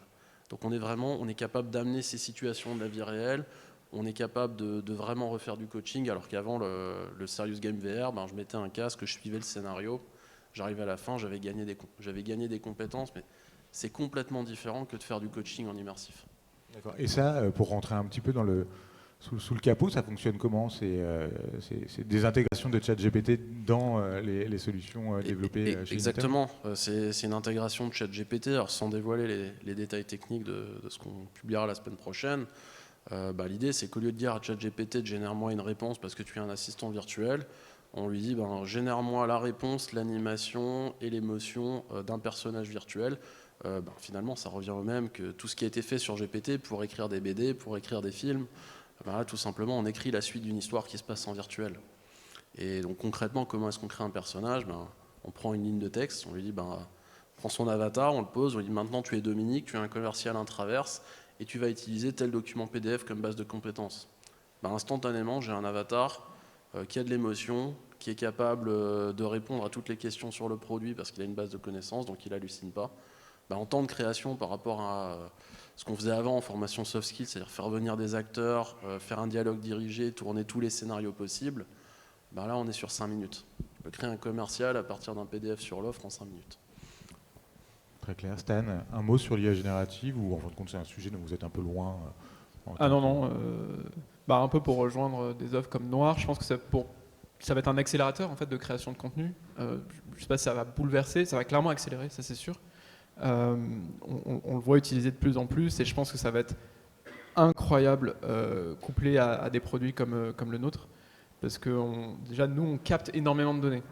F: Donc on est capable d'amener ces situations de la vie réelle, on est capable de vraiment refaire du coaching, alors qu'avant le Serious Game VR, je mettais un casque, je suivais le scénario, j'arrivais à la fin, j'avais gagné des compétences, mais c'est complètement différent que de faire du coaching en immersif.
B: D'accord. Et ça, pour rentrer un petit peu sous le capot, ça fonctionne comment? C'est des intégrations de ChatGPT dans les solutions développées chez
F: Exactement. C'est une intégration de ChatGPT. Alors, sans dévoiler les détails techniques de ce qu'on publiera la semaine prochaine, l'idée, c'est qu'au lieu de dire à ChatGPT, génère-moi une réponse parce que tu es un assistant virtuel, on lui dit, génère-moi la réponse, l'animation et l'émotion d'un personnage virtuel. Finalement, ça revient au même que tout ce qui a été fait sur GPT pour écrire des BD, pour écrire des films. Là, tout simplement, on écrit la suite d'une histoire qui se passe en virtuel. Et donc concrètement, comment est-ce qu'on crée un personnage? On prend une ligne de texte, on lui dit, prends son avatar, on le pose, on lui dit, maintenant tu es Dominique, tu es un commercial intraverse, et tu vas utiliser tel document PDF comme base de compétences. Instantanément, j'ai un avatar qui a de l'émotion, qui est capable de répondre à toutes les questions sur le produit parce qu'il a une base de connaissances, donc il hallucine pas. En temps de création par rapport à ce qu'on faisait avant en formation soft skills, c'est-à-dire faire venir des acteurs, faire un dialogue dirigé, tourner tous les scénarios possibles, là on est sur 5 minutes. On peut créer un commercial à partir d'un PDF sur l'offre en 5 minutes.
B: Très clair. Stan, un mot sur l'IA générative, ou en fin de compte c'est un sujet dont vous êtes un peu loin
D: Non. Un peu pour rejoindre des offres comme Noir, je pense que ça va être un accélérateur en fait, de création de contenu. Je ne sais pas si ça va bouleverser, ça va clairement accélérer, ça c'est sûr. On le voit utiliser de plus en plus et je pense que ça va être incroyable couplé à des produits comme le nôtre parce que déjà nous on capte énormément de données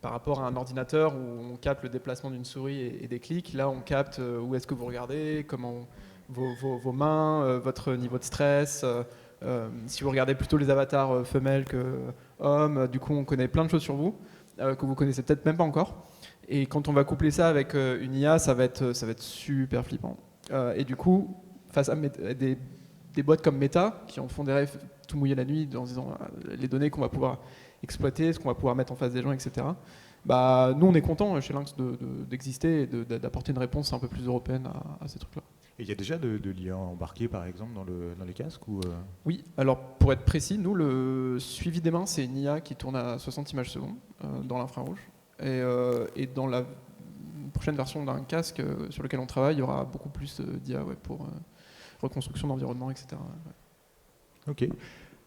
D: par rapport à un ordinateur où on capte le déplacement d'une souris et des clics. Là on capte où est-ce que vous regardez, comment vos mains, votre niveau de stress, si vous regardez plutôt les avatars femelles que hommes, du coup on connaît plein de choses sur vous que vous connaissez peut-être même pas encore. Et quand on va coupler ça avec une IA, ça va être super flippant. Et du coup, face à des boîtes comme Meta, qui en font des rêves tout mouillés la nuit, en disant les données qu'on va pouvoir exploiter, ce qu'on va pouvoir mettre en face des gens, etc., Nous, on est content chez Lynx d'exister et d'apporter une réponse un peu plus européenne à ces trucs-là.
B: Et il y a déjà de l'IA embarquée, par exemple, dans les casques ou
D: Oui, alors pour être précis, nous, le suivi des mains, c'est une IA qui tourne à 60 images secondes dans l'infrarouge. Et dans la prochaine version d'un casque sur lequel on travaille, il y aura beaucoup plus d'IA pour reconstruction d'environnement, etc. Ouais.
B: Ok.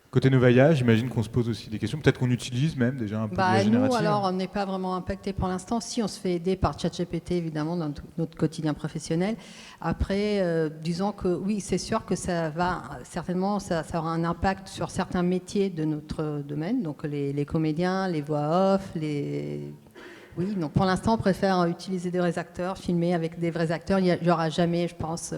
B: Côté Novaya, j'imagine qu'on se pose aussi des questions. Peut-être qu'on utilise même déjà un peu de l'IA générative.
E: Nous, alors, on n'est pas vraiment impacté pour l'instant. Si, on se fait aider par ChatGPT, évidemment, dans notre quotidien professionnel. Après, disons que oui, c'est sûr que ça va, certainement, ça aura un impact sur certains métiers de notre domaine. Donc, les comédiens, les voix off, Oui, donc pour l'instant, on préfère utiliser des vrais acteurs, filmer avec des vrais acteurs. Il n'y aura jamais, je pense,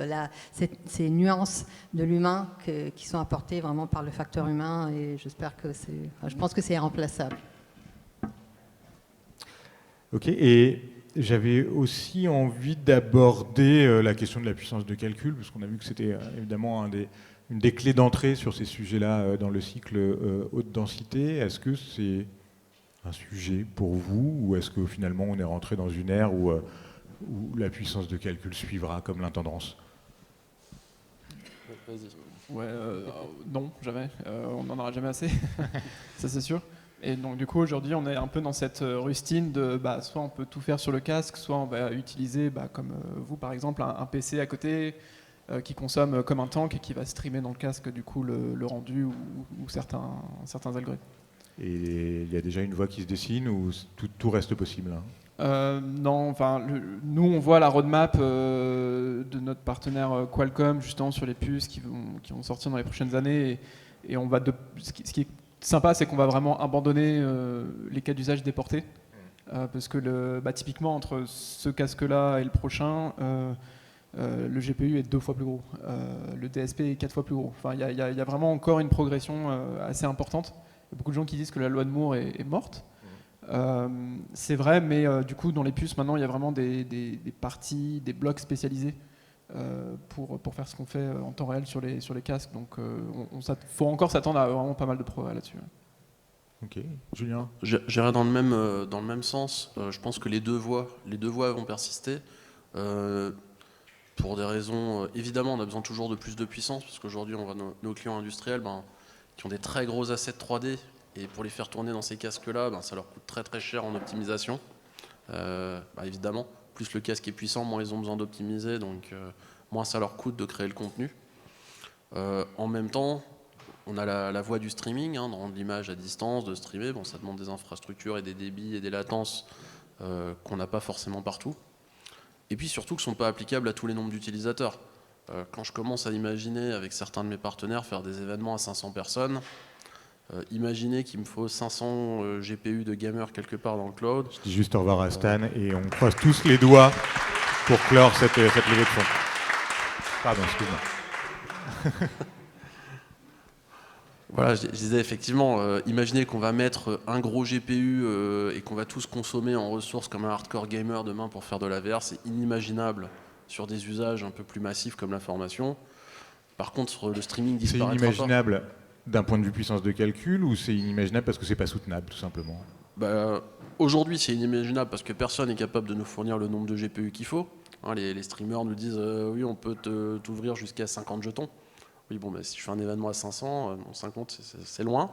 E: ces nuances de l'humain qui sont apportées vraiment par le facteur humain. Et j'espère que je pense que c'est irremplaçable.
B: Ok, et j'avais aussi envie d'aborder la question de la puissance de calcul, parce qu'on a vu que c'était évidemment une des clés d'entrée sur ces sujets-là dans le cycle haute densité. Est-ce que c'est un sujet pour vous, ou est-ce que finalement on est rentré dans une ère où la puissance de calcul suivra comme l'intendance?
D: Ouais, non, jamais. On n'en aura jamais assez, ça c'est sûr. Et donc du coup aujourd'hui on est un peu dans cette rustine de soit on peut tout faire sur le casque, soit on va utiliser comme vous par exemple un PC à côté qui consomme comme un tank et qui va streamer dans le casque du coup le rendu ou certains algorithmes.
B: Et il y a déjà une voie qui se dessine ou tout reste possible hein?
D: Non, enfin, nous on voit la roadmap de notre partenaire Qualcomm justement sur les puces qui vont sortir dans les prochaines années et on va ce qui est sympa, c'est qu'on va vraiment abandonner les cas d'usage déportés parce que typiquement entre ce casque-là et le prochain, le GPU est 2 fois plus gros, le DSP est 4 fois plus gros. Enfin, il y a vraiment encore une progression assez importante. Il y a beaucoup de gens qui disent que la loi de Moore est morte. C'est vrai, mais du coup, dans les puces, maintenant, il y a vraiment des parties, des blocs spécialisés pour faire ce qu'on fait en temps réel sur les casques. Donc, faut encore s'attendre à vraiment pas mal de progrès là-dessus.
B: Ok, Julien.
F: J'irai dans le même sens. Je pense que les deux voies vont persister. Pour des raisons, évidemment, on a besoin toujours de plus de puissance, parce qu'aujourd'hui, on voit nos clients industriels qui ont des très gros assets 3D, et pour les faire tourner dans ces casques-là, ça leur coûte très très cher en optimisation. Évidemment, plus le casque est puissant, moins ils ont besoin d'optimiser, donc moins ça leur coûte de créer le contenu. En même temps, on a la voie du streaming, de rendre l'image à distance, de streamer. Ça demande des infrastructures et des débits et des latences qu'on n'a pas forcément partout. Et puis surtout que ne sont pas applicables à tous les nombres d'utilisateurs. Quand je commence à imaginer avec certains de mes partenaires faire des événements à 500 personnes, imaginez qu'il me faut 500 GPU de gamers quelque part dans le cloud.
B: Je dis juste au revoir à Stan et on croise tous les doigts pour clore cette levée de fonds. Pardon, excuse-moi.
F: Voilà, je disais effectivement, imaginez qu'on va mettre un gros GPU et qu'on va tous consommer en ressources comme un hardcore gamer demain pour faire de la VR, c'est inimaginable sur des usages un peu plus massifs comme la formation. Par contre, le streaming disparaîtra pas.
B: C'est inimaginable d'un point de vue puissance de calcul ou c'est inimaginable parce que c'est pas soutenable tout simplement?
F: Aujourd'hui, c'est inimaginable parce que personne n'est capable de nous fournir le nombre de GPU qu'il faut. Les streamers nous disent oui, on peut t'ouvrir jusqu'à 50 jetons. Oui, si je fais un événement à 500, 50 c'est loin.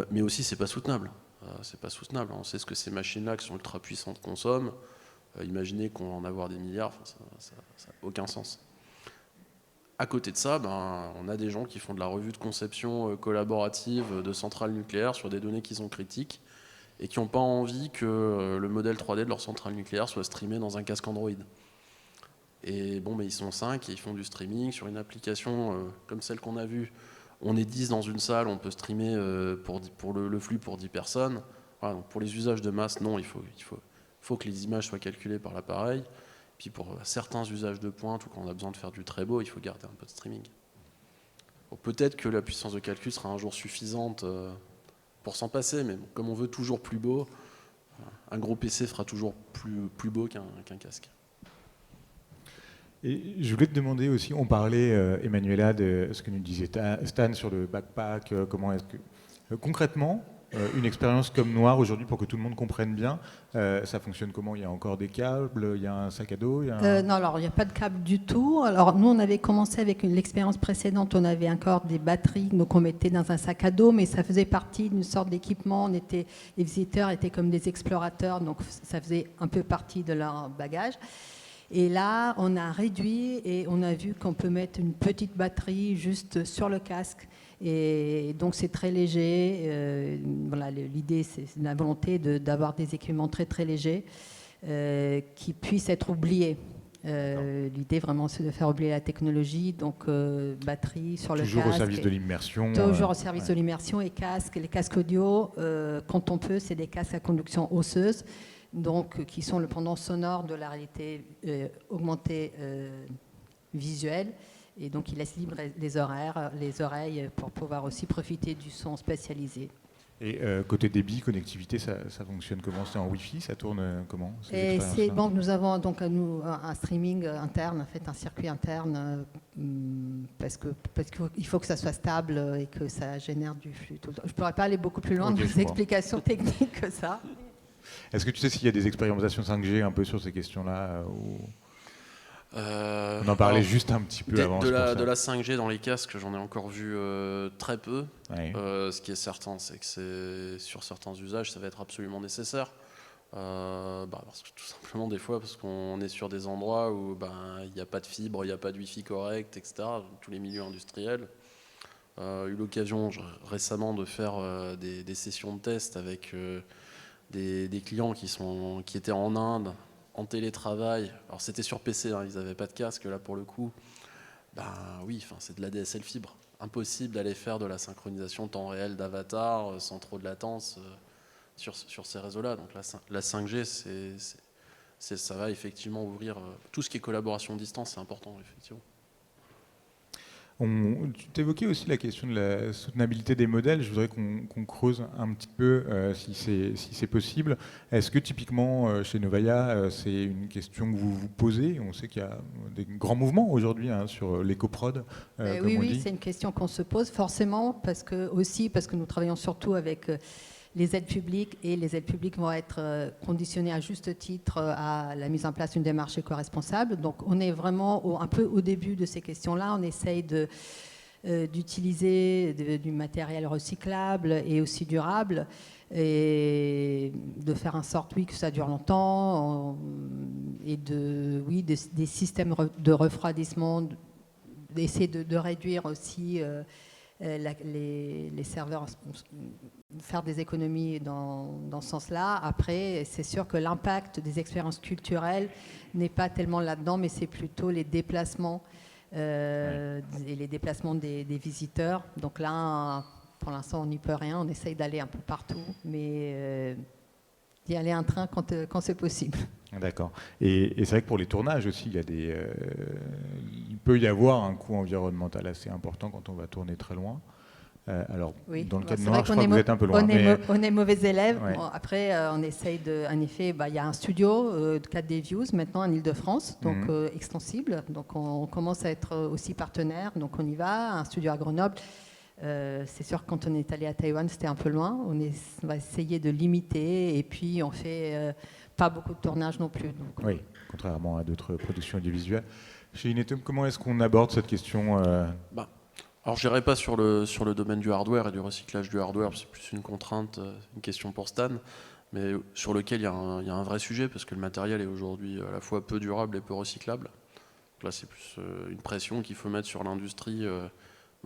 F: Mais aussi, c'est pas soutenable. C'est pas soutenable. On sait ce que ces machines-là qui sont ultra puissantes consomment. Imaginez qu'on va en avoir des milliards, ça n'a aucun sens. À côté de ça, on a des gens qui font de la revue de conception collaborative de centrales nucléaires sur des données qui sont critiques et qui n'ont pas envie que le modèle 3D de leur centrale nucléaire soit streamé dans un casque Android. Et ils sont 5 et ils font du streaming sur une application comme celle qu'on a vue. On est 10 dans une salle, on peut streamer pour le flux pour 10 personnes. Voilà, donc pour les usages de masse, non, il faut que les images soient calculées par l'appareil. Puis pour certains usages de pointe ou quand on a besoin de faire du très beau, il faut garder un peu de streaming. Peut-être que la puissance de calcul sera un jour suffisante pour s'en passer, mais comme on veut toujours plus beau, un gros PC fera toujours plus beau qu'un casque.
B: Et je voulais te demander aussi, on parlait, Emmanuela, de ce que nous disait Stan sur le backpack, comment est-ce que concrètement, une expérience comme Noir aujourd'hui pour que tout le monde comprenne bien, ça fonctionne comment? Il y a encore des câbles, il y a un sac à dos,
E: Non, alors il n'y a pas de câble du tout. Alors nous, on avait commencé avec l'expérience précédente, on avait encore des batteries, donc on mettait dans un sac à dos, mais ça faisait partie d'une sorte d'équipement. Les visiteurs étaient comme des explorateurs, donc ça faisait un peu partie de leur bagage. Et là, on a réduit et on a vu qu'on peut mettre une petite batterie juste sur le casque. Et donc c'est très léger. Voilà, l'idée, c'est la volonté d'avoir des équipements très très légers qui puissent être oubliés. L'idée vraiment, c'est de faire oublier la technologie. Donc batterie sur le casque.
B: Toujours au service de l'immersion.
E: Toujours au service de l'immersion et casques. Les casques audio, quand on peut, c'est des casques à conduction osseuse. Donc, qui sont le pendant sonore de la réalité augmentée visuelle. Et donc, il laisse libre les oreilles pour pouvoir aussi profiter du son spécialisé.
B: Et côté débit, connectivité, ça fonctionne comment? C'est en Wi-Fi? Ça tourne comment?
E: Donc, nous avons donc un streaming interne, en fait, un circuit interne, parce qu'il faut que ça soit stable et que ça génère du flux tout le temps. Je ne pourrais pas aller beaucoup plus loin dans les explications techniques que ça.
B: Est-ce que tu sais s'il y a des expérimentations 5G un peu sur ces questions-là On en parlait juste un petit peu avant.
F: De la 5G dans les casques, j'en ai encore vu très peu.
B: Ouais.
F: Ce qui est certain, c'est que sur certains usages, ça va être absolument nécessaire. Parce que, tout simplement, des fois, parce qu'on est sur des endroits où il n'y a pas de fibre, il n'y a pas de Wi-Fi correct, etc. Tous les milieux industriels. Eu l'occasion récemment de faire des sessions de test avec des clients qui étaient en Inde, en télétravail. Alors c'était sur PC, ils n'avaient pas de casque là pour le coup. Oui, c'est de la DSL fibre. Impossible d'aller faire de la synchronisation temps réel d'avatar sans trop de latence sur ces réseaux-là. Donc la 5G, ça va effectivement ouvrir tout ce qui est collaboration distance, c'est important effectivement.
B: Tu t'évoquais aussi la question de la soutenabilité des modèles. Je voudrais qu'on creuse un petit peu si c'est possible. Est-ce que typiquement chez Novaya, c'est une question que vous vous posez? On sait qu'il y a des grands mouvements aujourd'hui sur l'éco-prod.
E: Oui, c'est une question qu'on se pose forcément parce que nous travaillons surtout avec les aides publiques, et les aides publiques vont être conditionnées à juste titre à la mise en place d'une démarche éco-responsable. Donc on est vraiment un peu au début de ces questions-là. On essaye d'utiliser du matériel recyclable et aussi durable, et de faire en sorte, que ça dure longtemps, et des systèmes de refroidissement, d'essayer de réduire aussi les serveurs, faire des économies dans ce sens-là. Après, c'est sûr que l'impact des expériences culturelles n'est pas tellement là-dedans, mais c'est plutôt les déplacements et les déplacements des visiteurs. Donc là, pour l'instant, on n'y peut rien. On essaye d'aller un peu partout, mais d'y aller en train quand c'est possible.
B: D'accord. Et c'est vrai que pour les tournages aussi, il peut y avoir un coût environnemental assez important quand on va tourner très loin. Dans le cas de Noir, je crois que vous êtes un peu loin.
E: On est mauvais élèves.
B: Ouais.
E: Bon, après, on essaye en effet, il y a un studio de 4D Views maintenant en Ile-de-France, donc extensible. Donc on commence à être aussi partenaire, donc on y va. Un studio à Grenoble. C'est sûr que quand on est allé à Taïwan, c'était un peu loin. On va essayer de limiter, et puis on fait pas beaucoup de tournage non plus. Donc.
B: Oui, contrairement à d'autres productions audiovisuelles. Chez Inetum, comment est-ce qu'on aborde cette question
F: Alors je n'irai pas sur le domaine du hardware et du recyclage du hardware, c'est plus une contrainte, une question pour Stan, mais sur lequel il y a un vrai sujet, parce que le matériel est aujourd'hui à la fois peu durable et peu recyclable. Donc là, c'est plus une pression qu'il faut mettre sur l'industrie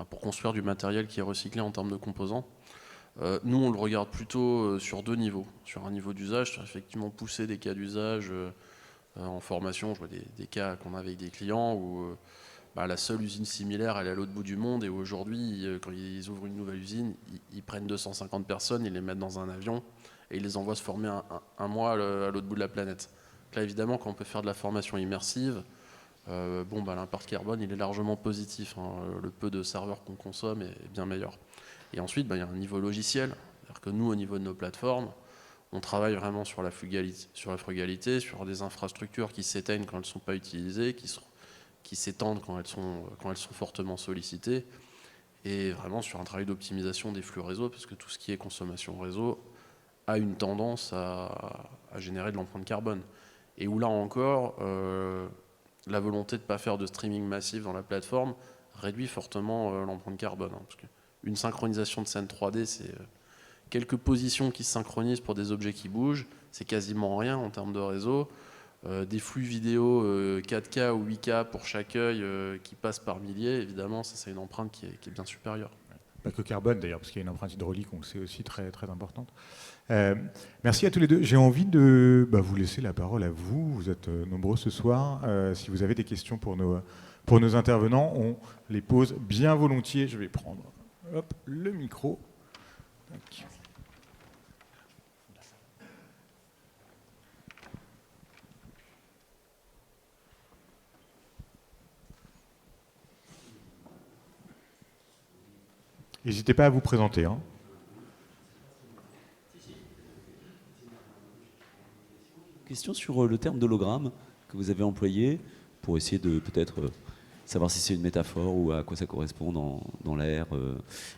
F: pour construire du matériel qui est recyclé en termes de composants. Nous, on le regarde plutôt sur deux niveaux. Sur un niveau d'usage, sur effectivement pousser des cas d'usage en formation. Je vois des cas qu'on a avec des clients où la seule usine similaire, elle est à l'autre bout du monde, et aujourd'hui, quand ils ouvrent une nouvelle usine, ils prennent 250 personnes, ils les mettent dans un avion et ils les envoient se former un mois à l'autre bout de la planète. Donc là, évidemment, quand on peut faire de la formation immersive, l'impact carbone, il est largement positif. Le peu de serveurs qu'on consomme est bien meilleur. Et ensuite, il y a un niveau logiciel. C'est-à-dire que nous, au niveau de nos plateformes, on travaille vraiment sur la frugalité, sur des infrastructures qui s'éteignent quand elles ne sont pas utilisées, qui s'étendent quand elles sont fortement sollicitées. et vraiment sur un travail d'optimisation des flux réseau, parce que tout ce qui est consommation réseau a une tendance à générer de l'empreinte carbone. Et où là encore, la volonté de ne pas faire de streaming massif dans la plateforme réduit fortement l'empreinte carbone. Parce qu'une synchronisation de scène 3D, c'est quelques positions qui se synchronisent pour des objets qui bougent, c'est quasiment rien en termes de réseau. Des flux vidéo 4K ou 8K pour chaque œil qui passent par milliers, évidemment, ça c'est une empreinte qui est bien supérieure.
B: Pas que carbone d'ailleurs, parce qu'il y a une empreinte hydraulique, on le sait aussi, très, très importante. Merci à tous les deux. J'ai envie de vous laisser la parole à vous. Vous êtes nombreux ce soir. Si vous avez des questions pour nos intervenants, on les pose bien volontiers. Je vais prendre le micro. Tac. N'hésitez pas à vous présenter.
G: Question sur le terme d'hologramme que vous avez employé pour essayer de peut-être savoir si c'est une métaphore ou à quoi ça correspond dans l'ère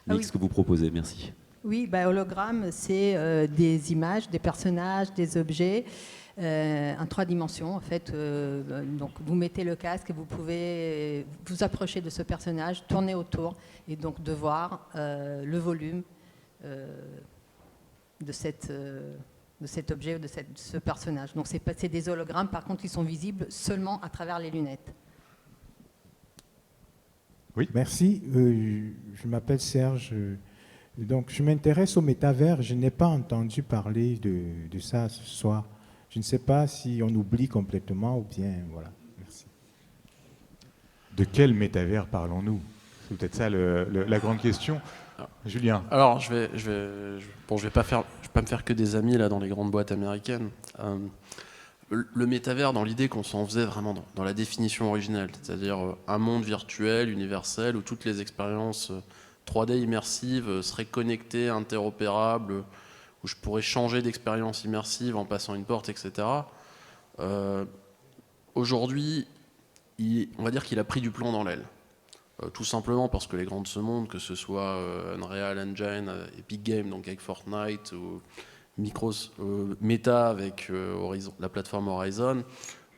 G: mix que vous proposez. Merci.
E: Oui, hologramme, c'est des images, des personnages, des objets en 3 dimensions. En fait, donc vous mettez le casque et vous pouvez vous approcher de ce personnage, tourner autour et donc de voir le volume de cet objet ou de ce personnage. Donc c'est des hologrammes, par contre, ils sont visibles seulement à travers les lunettes.
B: Oui.
H: Merci. Je m'appelle Serge. Donc, je m'intéresse au métavers. Je n'ai pas entendu parler de ça ce soir. Je ne sais pas si on oublie complètement ou bien voilà. Merci.
B: De quel métavers parlons-nous? C'est peut-être ça la grande question. Julien.
F: Alors, je vais pas me faire que des amis là dans les grandes boîtes américaines. Le métavers, dans l'idée qu'on s'en faisait vraiment dans la définition originelle, c'est-à-dire un monde virtuel, universel, où toutes les expériences 3D immersives seraient connectées, interopérables, où je pourrais changer d'expérience immersive en passant une porte, etc. Aujourd'hui, on va dire qu'il a pris du plomb dans l'aile. Tout simplement parce que les grands de ce monde, que ce soit Unreal Engine, Epic Games, donc avec Fortnite, ou Meta avec la plateforme Horizon,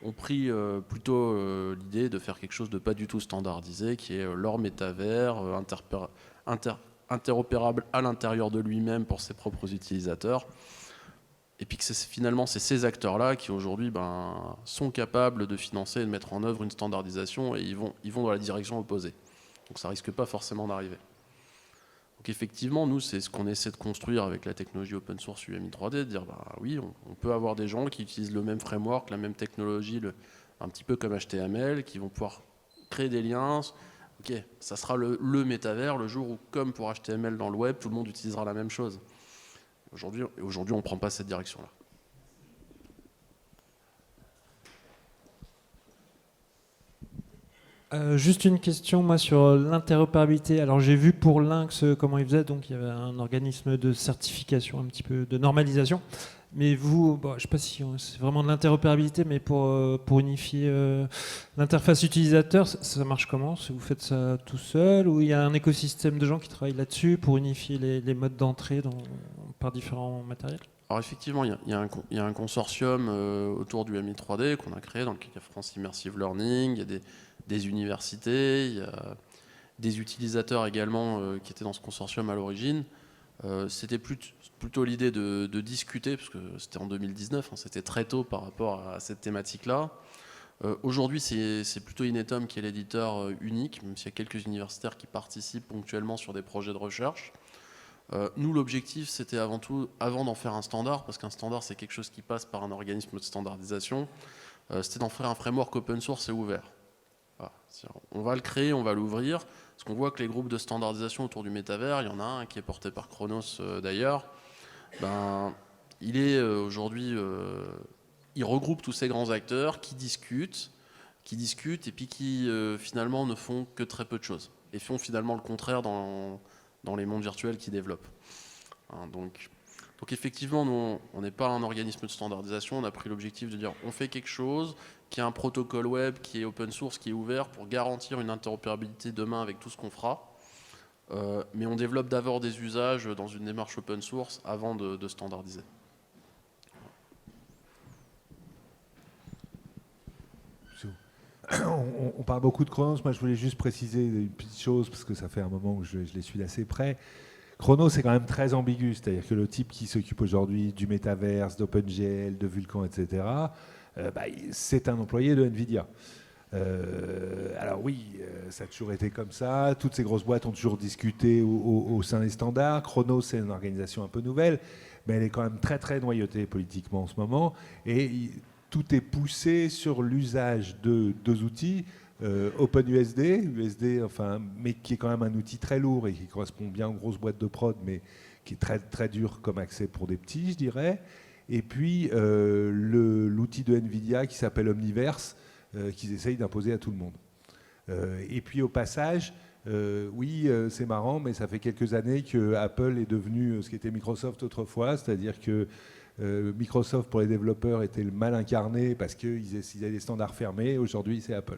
F: ont pris plutôt l'idée de faire quelque chose de pas du tout standardisé, qui est leur métavers, interopérable à l'intérieur de lui-même pour ses propres utilisateurs. Et puis que finalement, c'est ces acteurs-là qui aujourd'hui sont capables de financer et de mettre en œuvre une standardisation, et ils vont dans la direction opposée. Donc ça risque pas forcément d'arriver. Donc effectivement, nous, c'est ce qu'on essaie de construire avec la technologie open source UMI 3D, de dire oui, on peut avoir des gens qui utilisent le même framework, la même technologie, un petit peu comme HTML, qui vont pouvoir créer des liens. Ok, ça sera le métavers le jour où, comme pour HTML dans le web, tout le monde utilisera la même chose. Aujourd'hui, on ne prend pas cette direction-là.
I: Juste une question, moi, sur l'interopérabilité. Alors, j'ai vu pour Lynx comment ils faisaient, donc il y avait un organisme de certification, un petit peu de normalisation. Mais vous, je ne sais pas si c'est vraiment de l'interopérabilité, mais pour unifier l'interface utilisateur, ça marche comment? Vous faites ça tout seul ou il y a un écosystème de gens qui travaillent là-dessus pour unifier les modes d'entrée par différents matériels?
F: Alors effectivement, il y a un consortium autour du UMI 3D qu'on a créé, dans lequel il y a France Immersive Learning, il y a des universités, il y a des utilisateurs également qui étaient dans ce consortium à l'origine. C'était plutôt l'idée de discuter, parce que c'était en 2019, c'était très tôt par rapport à cette thématique-là. Aujourd'hui, c'est plutôt Inetum qui est l'éditeur unique, même s'il y a quelques universitaires qui participent ponctuellement sur des projets de recherche. Nous, l'objectif, c'était avant tout, avant d'en faire un standard, parce qu'un standard, c'est quelque chose qui passe par un organisme de standardisation, c'était d'en faire un framework open source et ouvert. Voilà. On va le créer, on va l'ouvrir, parce qu'on voit que les groupes de standardisation autour du métavers, il y en a un qui est porté par Chronos d'ailleurs, il est aujourd'hui, il regroupe tous ces grands acteurs qui discutent et puis qui finalement ne font que très peu de choses, et font finalement le contraire dans les mondes virtuels qu'ils développent. Donc effectivement, nous, on n'est pas un organisme de standardisation, on a pris l'objectif de dire on fait quelque chose qui a un protocole web qui est open source, qui est ouvert pour garantir une interopérabilité demain avec tout ce qu'on fera. mais on développe d'abord des usages dans une démarche open source avant de standardiser.
J: On parle beaucoup de Chronos. Moi, je voulais juste préciser une petite chose, parce que ça fait un moment que je les suis d'assez près. Chronos, c'est quand même très ambigu. C'est-à-dire que le type qui s'occupe aujourd'hui du métaverse, d'OpenGL, de Vulkan, etc., c'est un employé de NVIDIA. Alors oui, ça a toujours été comme ça. Toutes ces grosses boîtes ont toujours discuté au sein des standards. Chronos, c'est une organisation un peu nouvelle, mais elle est quand même très, très noyautée politiquement en ce moment. Et tout est poussé sur l'usage de deux outils, OpenUSD, mais qui est quand même un outil très lourd et qui correspond bien aux grosses boîtes de prod, mais qui est très, très dur comme accès pour des petits, je dirais. Et puis l'outil de NVIDIA qui s'appelle Omniverse, qu'ils essayent d'imposer à tout le monde. Et puis au passage, c'est marrant, mais ça fait quelques années que Apple est devenu ce qu'était Microsoft autrefois, c'est-à-dire que Microsoft pour les développeurs était le mal incarné parce qu'ils avaient des standards fermés. Aujourd'hui, c'est Apple.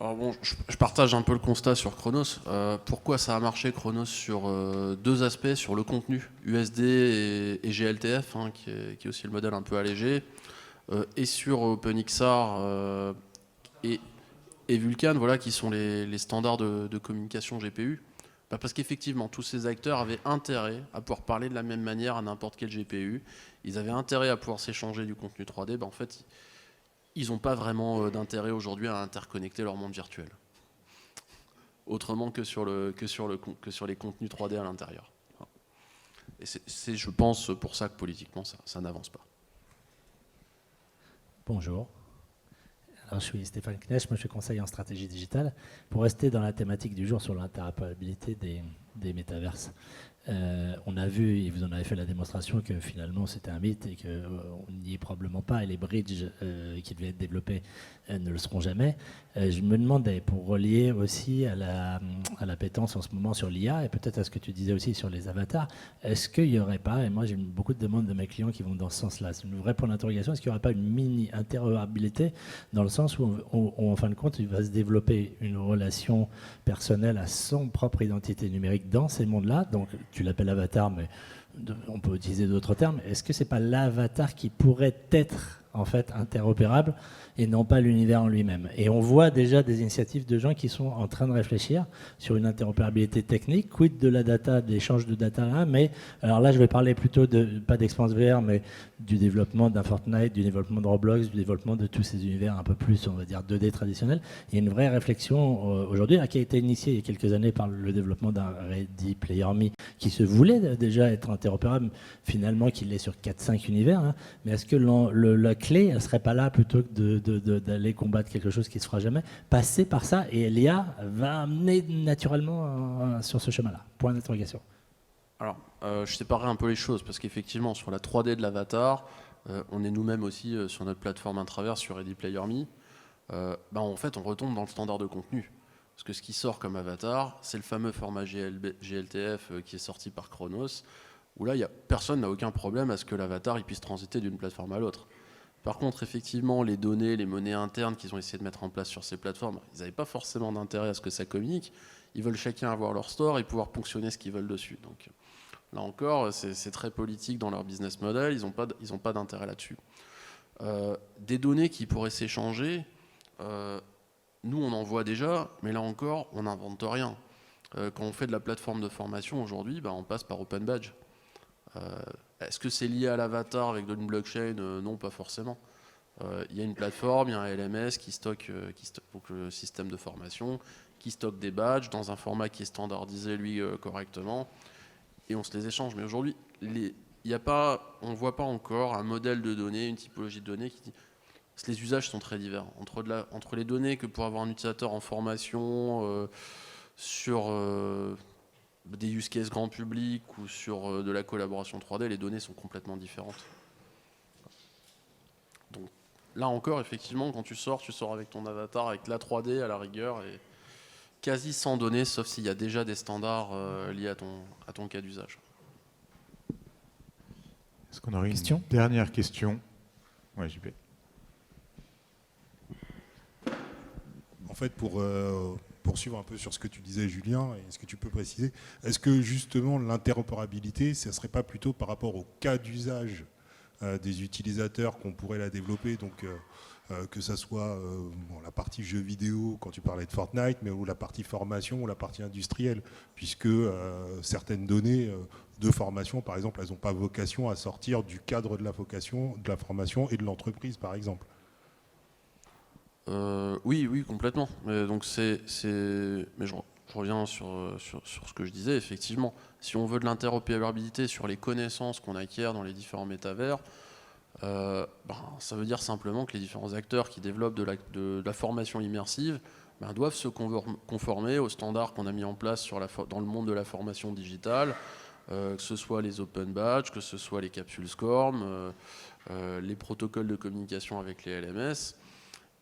F: Alors bon, je partage un peu le constat sur Chronos. Pourquoi ça a marché Chronos sur deux aspects, sur le contenu USD et GLTF, qui est aussi le modèle un peu allégé, et sur OpenXR et Vulkan, voilà, qui sont les standards de communication GPU. Parce qu'effectivement, tous ces acteurs avaient intérêt à pouvoir parler de la même manière à n'importe quel GPU. Ils avaient intérêt à pouvoir s'échanger du contenu 3D. En fait, ils n'ont pas vraiment d'intérêt aujourd'hui à interconnecter leur monde virtuel. Autrement que sur les contenus 3D à l'intérieur. Et c'est, je pense, pour ça que politiquement, ça n'avance pas.
K: Bonjour. Alors, je suis Stéphane Knecht, moi je suis conseiller en stratégie digitale. Pour rester dans la thématique du jour sur l'interopérabilité des métaverses, on a vu, et vous en avez fait la démonstration, que finalement c'était un mythe et qu'on n'y est probablement pas, et les bridges qui devaient être développés ne le seront jamais. Je me demandais, pour relier aussi à l'appétence en ce moment sur l'IA, et peut-être à ce que tu disais aussi sur les avatars, est-ce qu'il n'y aurait pas, et moi j'ai beaucoup de demandes de mes clients qui vont dans ce sens-là, c'est une vraie point d'interrogation, est-ce qu'il n'y aurait pas une mini-interopérabilité dans le sens où, en fin de compte, il va se développer une relation personnelle à son propre identité numérique dans ces mondes-là, donc tu l'appelles avatar, mais on peut utiliser d'autres termes. Est-ce que c'est pas l'avatar qui pourrait être en fait interopérable et non pas l'univers en lui-même? Et on voit déjà des initiatives de gens qui sont en train de réfléchir sur une interopérabilité technique, quid de la data, de l'échange de data là, mais alors là je vais parler plutôt pas d'expérience VR, mais du développement d'un Fortnite, du développement de Roblox, du développement de tous ces univers un peu plus, on va dire, 2D traditionnels. Il y a une vraie réflexion aujourd'hui qui a été initiée il y a quelques années par le développement d'un Ready Player Me qui se voulait déjà être interopérable, finalement qu'il est sur 4-5 univers, mais est-ce que la clé, elle ne serait pas là plutôt que d'aller combattre quelque chose qui ne se fera jamais, passer par ça, et l'IA va amener naturellement sur ce chemin-là. Point d'interrogation. Alors,
F: je séparerai un peu les choses, parce qu'effectivement, sur la 3D de l'avatar, on est nous-mêmes aussi sur notre plateforme Intraverse, sur Ready Player Me. En fait, on retombe dans le standard de contenu. Parce que ce qui sort comme avatar, c'est le fameux format GLTF qui est sorti par Chronos, où là, personne n'a aucun problème à ce que l'avatar puisse transiter d'une plateforme à l'autre. Par contre, effectivement, les données, les monnaies internes qu'ils ont essayé de mettre en place sur ces plateformes, ils n'avaient pas forcément d'intérêt à ce que ça communique. Ils veulent chacun avoir leur store et pouvoir ponctionner ce qu'ils veulent dessus. Donc là encore, c'est très politique dans leur business model, ils n'ont pas d'intérêt là-dessus. Des données qui pourraient s'échanger, nous on en voit déjà, mais là encore, on n'invente rien. Quand on fait de la plateforme de formation aujourd'hui, on passe par Open Badge. Est-ce que c'est lié à l'avatar avec une blockchain? Non, pas forcément. Il y a une plateforme, il y a un LMS qui stocke donc le système de formation, qui stocke des badges dans un format qui est standardisé, lui, correctement, et on se les échange. Mais aujourd'hui, on ne voit pas encore un modèle de données, une typologie de données qui dit... Parce que les usages sont très divers. Entre les données que pour avoir un utilisateur en formation, sur... des use cases grand public ou sur de la collaboration 3D, les données sont complètement différentes. Donc là encore, effectivement, quand tu sors avec ton avatar, avec la 3D à la rigueur, et quasi sans données, sauf s'il y a déjà des standards liés à ton cas d'usage.
B: Est-ce qu'on aurait une dernière question? Ouais, JP.
L: En fait, pour poursuivre un peu sur ce que tu disais, Julien, et ce que tu peux préciser, est-ce que justement l'interopérabilité, ça ne serait pas plutôt par rapport au cas d'usage des utilisateurs qu'on pourrait la développer, donc que ça soit la partie jeux vidéo, quand tu parlais de Fortnite, mais ou la partie formation ou la partie industrielle, puisque certaines données de formation, par exemple, elles n'ont pas vocation à sortir du cadre de la formation et de l'entreprise, par exemple.
F: Oui, complètement. Donc mais je reviens sur ce que je disais, effectivement. Si on veut de l'interopérabilité sur les connaissances qu'on acquiert dans les différents métavers, ça veut dire simplement que les différents acteurs qui développent de la formation immersive doivent se conformer aux standards qu'on a mis en place dans le monde de la formation digitale, que ce soit les Open Badges, que ce soit les capsules SCORM, les protocoles de communication avec les LMS.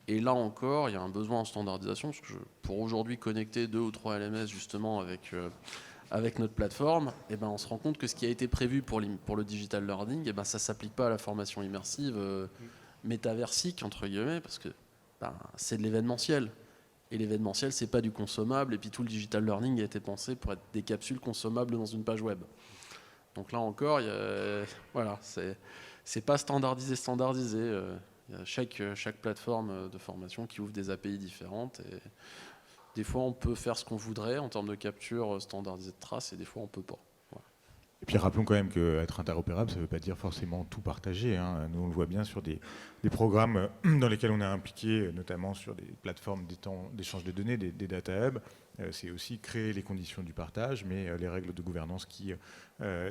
F: Et là encore, il y a un besoin en standardisation, parce que pour aujourd'hui connecter 2 ou 3 LMS justement avec notre plateforme, on se rend compte que ce qui a été prévu pour le digital learning, ça ne s'applique pas à la formation immersive métaversique, entre guillemets, parce que c'est de l'événementiel. Et l'événementiel, c'est pas du consommable, et puis tout le digital learning a été pensé pour être des capsules consommables dans une page web. Donc là encore, c'est pas standardisé. Il y a chaque plateforme de formation qui ouvre des API différentes, et des fois on peut faire ce qu'on voudrait en termes de capture standardisée de traces, et des fois on peut pas. Voilà.
B: Et puis rappelons quand même qu'être interopérable, ça ne veut pas dire forcément tout partager, hein. Nous on le voit bien sur des programmes dans lesquels on est impliqué, notamment sur des plateformes d'échange de données, des data hubs. C'est aussi créer les conditions du partage, mais les règles de gouvernance qui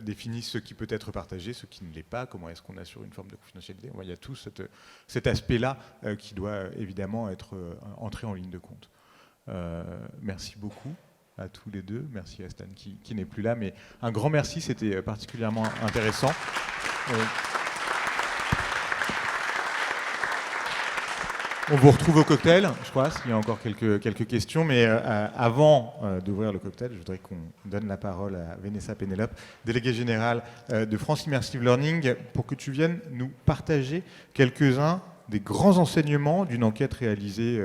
B: définissent ce qui peut être partagé, ce qui ne l'est pas, comment est-ce qu'on assure une forme de confidentialité. Il y a tout cet aspect-là qui doit évidemment être entré en ligne de compte. Merci beaucoup à tous les deux. Merci à Stan qui n'est plus là, mais un grand merci, c'était particulièrement intéressant. On vous retrouve au cocktail, je crois, s'il y a encore quelques questions. Mais avant d'ouvrir le cocktail, je voudrais qu'on donne la parole à Vanessa Pénélope, déléguée générale de France Immersive Learning, pour que tu viennes nous partager quelques-uns des grands enseignements d'une enquête réalisée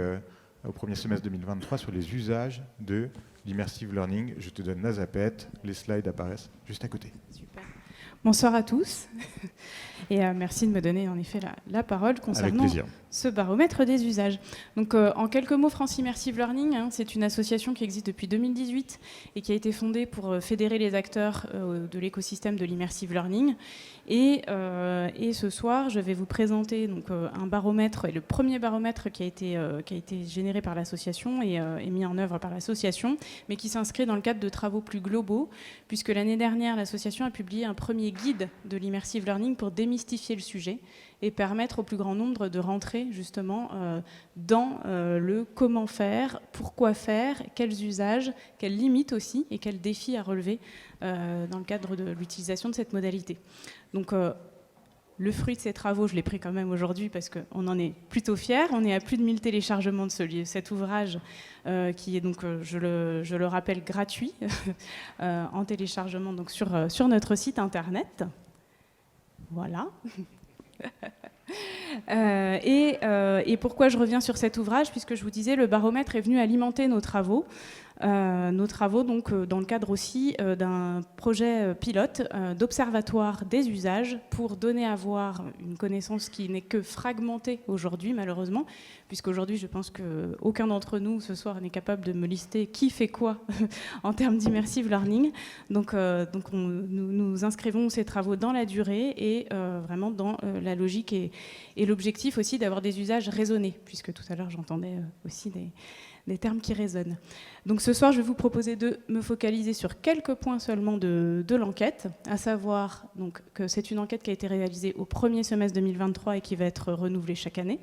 B: au premier semestre 2023 sur les usages de l'immersive learning. Je te donne la zapette, les slides apparaissent juste à côté.
M: Super. Bonsoir à tous et merci de me donner en effet la parole concernant ce baromètre des usages. Donc en quelques mots, France Immersive Learning, c'est une association qui existe depuis 2018 et qui a été fondée pour fédérer les acteurs de l'écosystème de l'immersive learning. Et ce soir, je vais vous présenter donc, un baromètre, et le premier baromètre qui a été généré par l'association et mis en œuvre par l'association, mais qui s'inscrit dans le cadre de travaux plus globaux, puisque l'année dernière, l'association a publié un premier guide de l'immersive learning pour démystifier le sujet et permettre au plus grand nombre de rentrer justement dans le comment faire, pourquoi faire, quels usages, quelles limites aussi et quels défis à relever dans le cadre de l'utilisation de cette modalité. Donc le fruit de ces travaux, je l'ai pris quand même aujourd'hui parce qu'on en est plutôt fiers. On est à plus de 1000 téléchargements de cet ouvrage qui est donc, je le rappelle, gratuit en téléchargement donc, sur notre site internet. Voilà. Et pourquoi je reviens sur cet ouvrage, puisque je vous disais, le baromètre est venu alimenter nos travaux donc, dans le cadre aussi d'un projet pilote d'observatoire des usages pour donner à voir une connaissance qui n'est que fragmentée aujourd'hui, malheureusement, puisqu'aujourd'hui, je pense qu'aucun d'entre nous, ce soir, n'est capable de me lister qui fait quoi en termes d'immersive learning. Donc nous inscrivons ces travaux dans la durée et vraiment dans la logique et l'objectif aussi d'avoir des usages raisonnés, puisque tout à l'heure, j'entendais aussi des termes qui résonnent. Donc ce soir, je vais vous proposer de me focaliser sur quelques points seulement de l'enquête, à savoir donc, que c'est une enquête qui a été réalisée au premier semestre 2023 et qui va être renouvelée chaque année.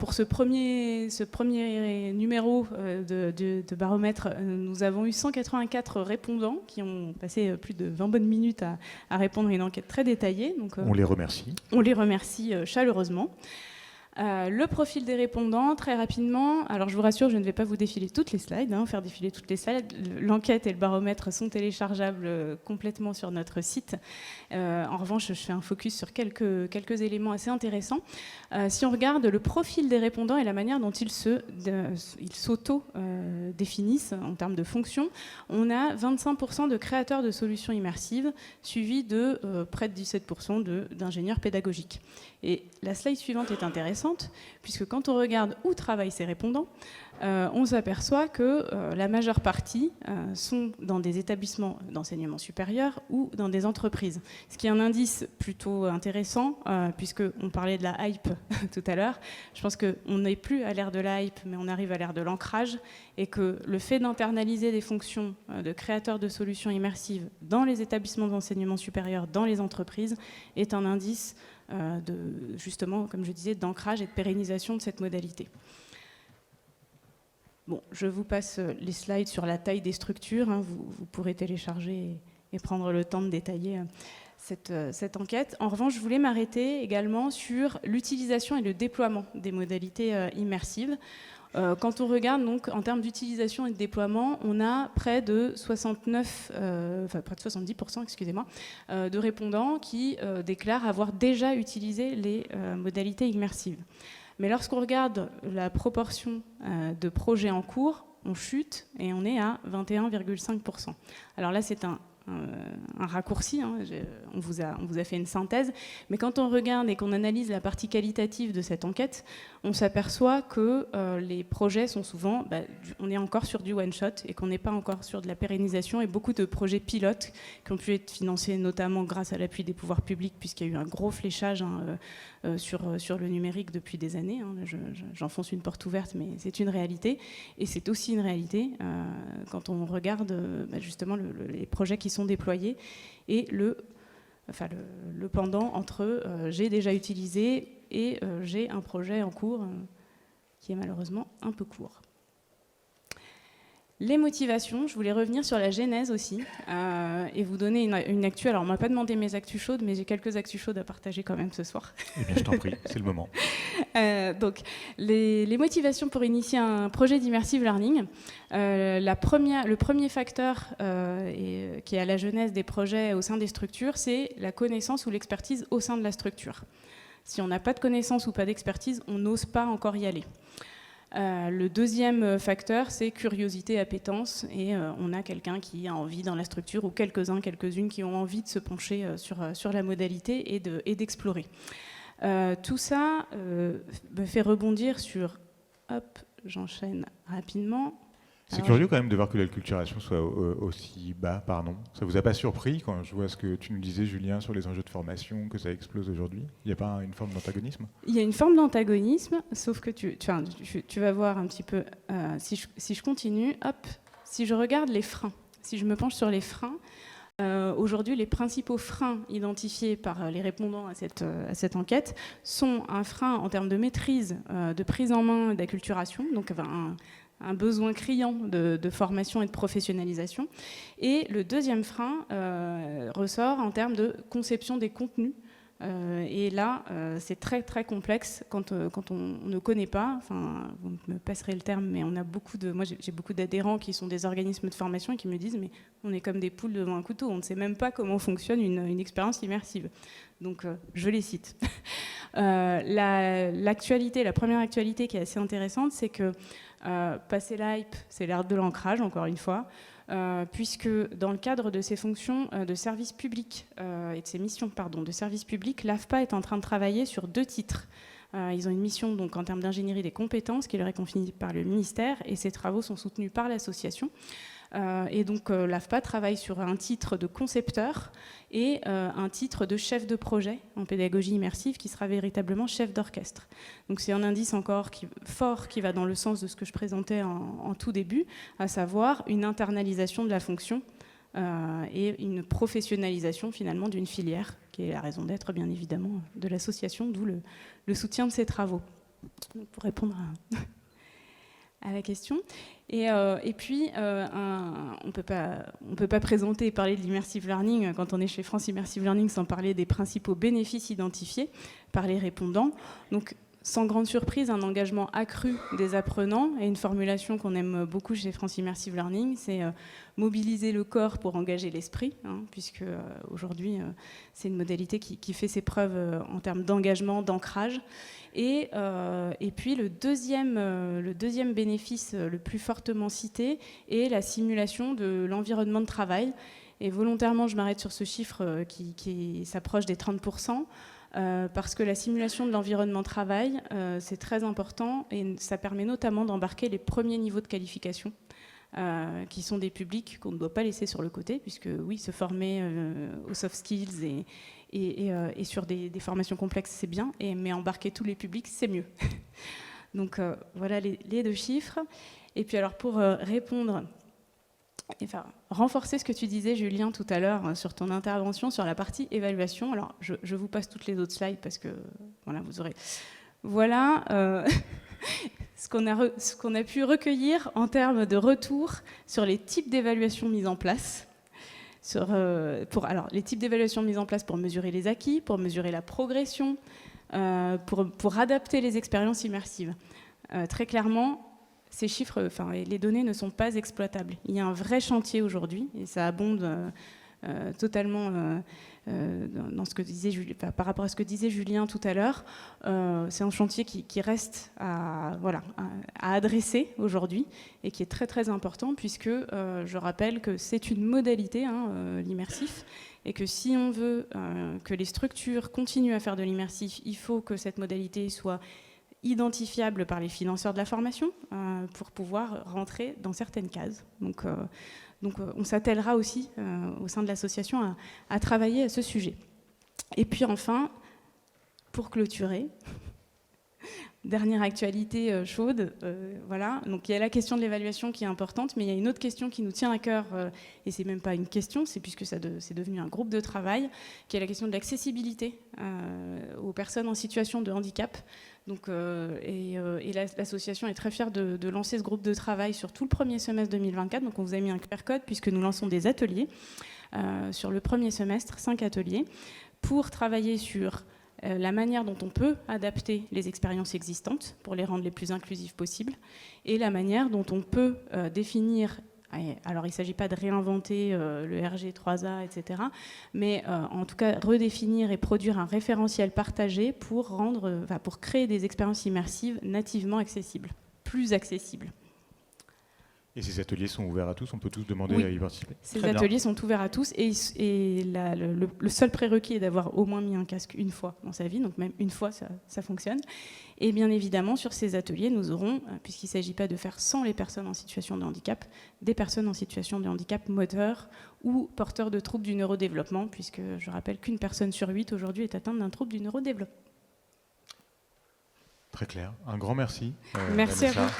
M: Pour ce premier numéro de baromètre, nous avons eu 184 répondants qui ont passé plus de 20 bonnes minutes à répondre à une enquête très détaillée. Donc,
B: on les remercie.
M: On les remercie chaleureusement. Le profil des répondants, très rapidement. Alors je vous rassure, je ne vais pas vous défiler toutes les slides, faire défiler toutes les slides. L'enquête et le baromètre sont téléchargeables complètement sur notre site. En revanche, je fais un focus sur quelques éléments assez intéressants. Si on regarde le profil des répondants et la manière dont ils s'auto-définissent en termes de fonctions, on a 25% de créateurs de solutions immersives, suivi de près de 17% d'ingénieurs pédagogiques. Et la slide suivante est intéressante, puisque quand on regarde où travaillent ces répondants, on s'aperçoit que la majeure partie sont dans des établissements d'enseignement supérieur ou dans des entreprises. Ce qui est un indice plutôt intéressant, puisqu'on parlait de la hype tout à l'heure. Je pense qu'on n'est plus à l'ère de la hype, mais on arrive à l'ère de l'ancrage, et que le fait d'internaliser des fonctions de créateurs de solutions immersives dans les établissements d'enseignement supérieur, dans les entreprises, est un indice justement, comme je disais, d'ancrage et de pérennisation de cette modalité. Bon, je vous passe les slides sur la taille des structures. Vous pourrez télécharger et prendre le temps de détailler cette enquête. En revanche, je voulais m'arrêter également sur l'utilisation et le déploiement des modalités immersives. Quand on regarde donc en termes d'utilisation et de déploiement, on a près de 70%, excusez-moi, de répondants qui déclarent avoir déjà utilisé les modalités immersives. Mais lorsqu'on regarde la proportion de projets en cours, on chute et on est à 21,5%. Alors là, c'est un raccourci, on vous a fait une synthèse, mais quand on regarde et qu'on analyse la partie qualitative de cette enquête, on s'aperçoit que les projets sont souvent, on est encore sur du one-shot et qu'on n'est pas encore sur de la pérennisation, et beaucoup de projets pilotes qui ont pu être financés notamment grâce à l'appui des pouvoirs publics, puisqu'il y a eu un gros fléchage sur le numérique depuis des années. J'enfonce une porte ouverte, mais c'est une réalité, et c'est aussi une réalité quand on regarde justement les projets qui sont déployés et le pendant entre j'ai déjà utilisé et j'ai un projet en cours qui est malheureusement un peu court. Les motivations, je voulais revenir sur la genèse aussi et vous donner une actu. Alors on ne m'a pas demandé mes actus chaudes, mais j'ai quelques actus chaudes à partager quand même ce soir.
B: Eh bien je t'en prie, c'est le moment.
M: Donc les motivations pour initier un projet d'immersive learning. Le premier facteur qui est à la genèse des projets au sein des structures, c'est la connaissance ou l'expertise au sein de la structure. Si on n'a pas de connaissance ou pas d'expertise, on n'ose pas encore y aller. Le deuxième facteur, c'est curiosité, appétence, et on a quelqu'un qui a envie dans la structure, ou quelques-unes qui ont envie de se pencher sur la modalité et d'explorer. Tout ça me fait rebondir sur... Hop, j'enchaîne rapidement.
B: C'est curieux quand même de voir que l'acculturation soit aussi bas par nom. Ça vous a pas surpris quand je vois ce que tu nous disais, Julien, sur les enjeux de formation, que ça explose aujourd'hui? Il n'y a pas une forme d'antagonisme?
M: Il y a une forme d'antagonisme, sauf que tu vas voir un petit peu, si je continue, hop, si je regarde les freins, si je me penche sur les freins, aujourd'hui, les principaux freins identifiés par les répondants à cette enquête sont un frein en termes de maîtrise, de prise en main d'acculturation, donc un besoin criant de formation et de professionnalisation. Et le deuxième frein ressort en termes de conception des contenus. Et là, c'est très très complexe quand on ne connaît pas. Enfin, vous me passerez le terme, mais on a moi j'ai beaucoup d'adhérents qui sont des organismes de formation et qui me disent mais on est comme des poules devant un couteau, on ne sait même pas comment fonctionne une expérience immersive. Donc je les cite. La première actualité qui est assez intéressante, c'est que passer la hype, c'est l'art de l'ancrage, encore une fois. Puisque dans le cadre de ses fonctions de service public et de ses missions de service public, l'AFPA est en train de travailler sur 2 titres. Ils ont une mission donc, en termes d'ingénierie des compétences qui leur est confiée par le ministère, et ces travaux sont soutenus par l'association. Et donc l'AFPA travaille sur un titre de concepteur et un titre de chef de projet en pédagogie immersive qui sera véritablement chef d'orchestre. Donc c'est un indice encore fort qui va dans le sens de ce que je présentais en tout début, à savoir une internalisation de la fonction et une professionnalisation finalement d'une filière, qui est la raison d'être bien évidemment de l'association, d'où le soutien de ces travaux. Pour répondre à la question. Et puis, on peut pas présenter et parler de l'immersive learning quand on est chez France Immersive Learning sans parler des principaux bénéfices identifiés par les répondants. Donc, sans grande surprise, un engagement accru des apprenants et une formulation qu'on aime beaucoup chez France Immersive Learning, c'est mobiliser le corps pour engager l'esprit, puisque aujourd'hui c'est une modalité qui fait ses preuves en termes d'engagement, d'ancrage. Et puis le deuxième bénéfice le plus fortement cité est la simulation de l'environnement de travail. Et volontairement, je m'arrête sur ce chiffre qui s'approche des 30%. Parce que la simulation de l'environnement de travail, c'est très important et ça permet notamment d'embarquer les premiers niveaux de qualification, qui sont des publics qu'on ne doit pas laisser sur le côté, puisque oui, se former aux soft skills et sur des formations complexes, c'est bien, mais embarquer tous les publics, c'est mieux. Donc voilà les 2 chiffres. Et puis alors pour répondre... Enfin, renforcer ce que tu disais, Julien, tout à l'heure sur ton intervention sur la partie évaluation. Alors, je vous passe toutes les autres slides parce que voilà, vous aurez. Voilà ce qu'on a pu recueillir en termes de retour sur les types d'évaluation mises en place. Alors, les types d'évaluation mises en place pour mesurer les acquis, pour mesurer la progression, pour adapter les expériences immersives. Très clairement. Ces chiffres, les données ne sont pas exploitables. Il y a un vrai chantier aujourd'hui, et ça abonde totalement dans ce que disait par rapport à ce que disait Julien tout à l'heure. C'est un chantier qui reste à adresser aujourd'hui et qui est très très important, puisque je rappelle que c'est une modalité, l'immersif, et que si on veut que les structures continuent à faire de l'immersif, il faut que cette modalité soit identifiable par les financeurs de la formation pour pouvoir rentrer dans certaines cases. Donc on s'attellera aussi au sein de l'association à travailler à ce sujet. Et puis enfin, pour clôturer, dernière actualité chaude, voilà. Donc il y a la question de l'évaluation qui est importante, mais il y a une autre question qui nous tient à cœur, et c'est même pas une question, c'est puisque c'est devenu un groupe de travail, qui est la question de l'accessibilité aux personnes en situation de handicap. Donc, l'association est très fière de lancer ce groupe de travail sur tout le premier semestre 2024. Donc on vous a mis un QR code puisque nous lançons des ateliers sur le premier semestre, 5 ateliers, pour travailler sur la manière dont on peut adapter les expériences existantes pour les rendre les plus inclusives possibles, et la manière dont on peut définir, alors il ne s'agit pas de réinventer le RG3A, etc., mais en tout cas redéfinir et produire un référentiel partagé pour créer des expériences immersives nativement accessibles, plus accessibles.
B: Et ces ateliers sont ouverts à tous, on peut tous demander à y participer.
M: Ces ateliers sont ouverts à tous et le seul prérequis est d'avoir au moins mis un casque une fois dans sa vie, donc même une fois ça fonctionne. Et bien évidemment sur ces ateliers nous aurons, puisqu'il ne s'agit pas de faire sans les personnes en situation de handicap, des personnes en situation de handicap moteur ou porteurs de troubles du neurodéveloppement, puisque je rappelle qu'une personne sur 8 aujourd'hui est atteinte d'un trouble du neurodéveloppement.
B: Très clair, un grand merci.
M: Merci
B: Vanessa.
M: à vous.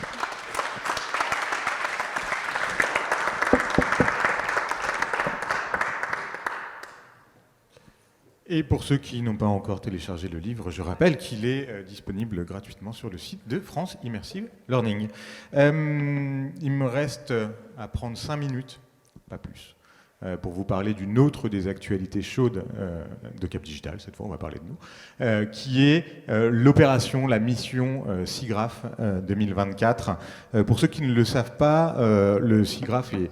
B: Et pour ceux qui n'ont pas encore téléchargé le livre, je rappelle qu'il est disponible gratuitement sur le site de France Immersive Learning. Il me reste à prendre 5 minutes, pas plus, pour vous parler d'une autre des actualités chaudes de Cap Digital, cette fois on va parler de nous, qui est l'opération, la mission SIGGRAPH 2024. Pour ceux qui ne le savent pas, le SIGGRAPH est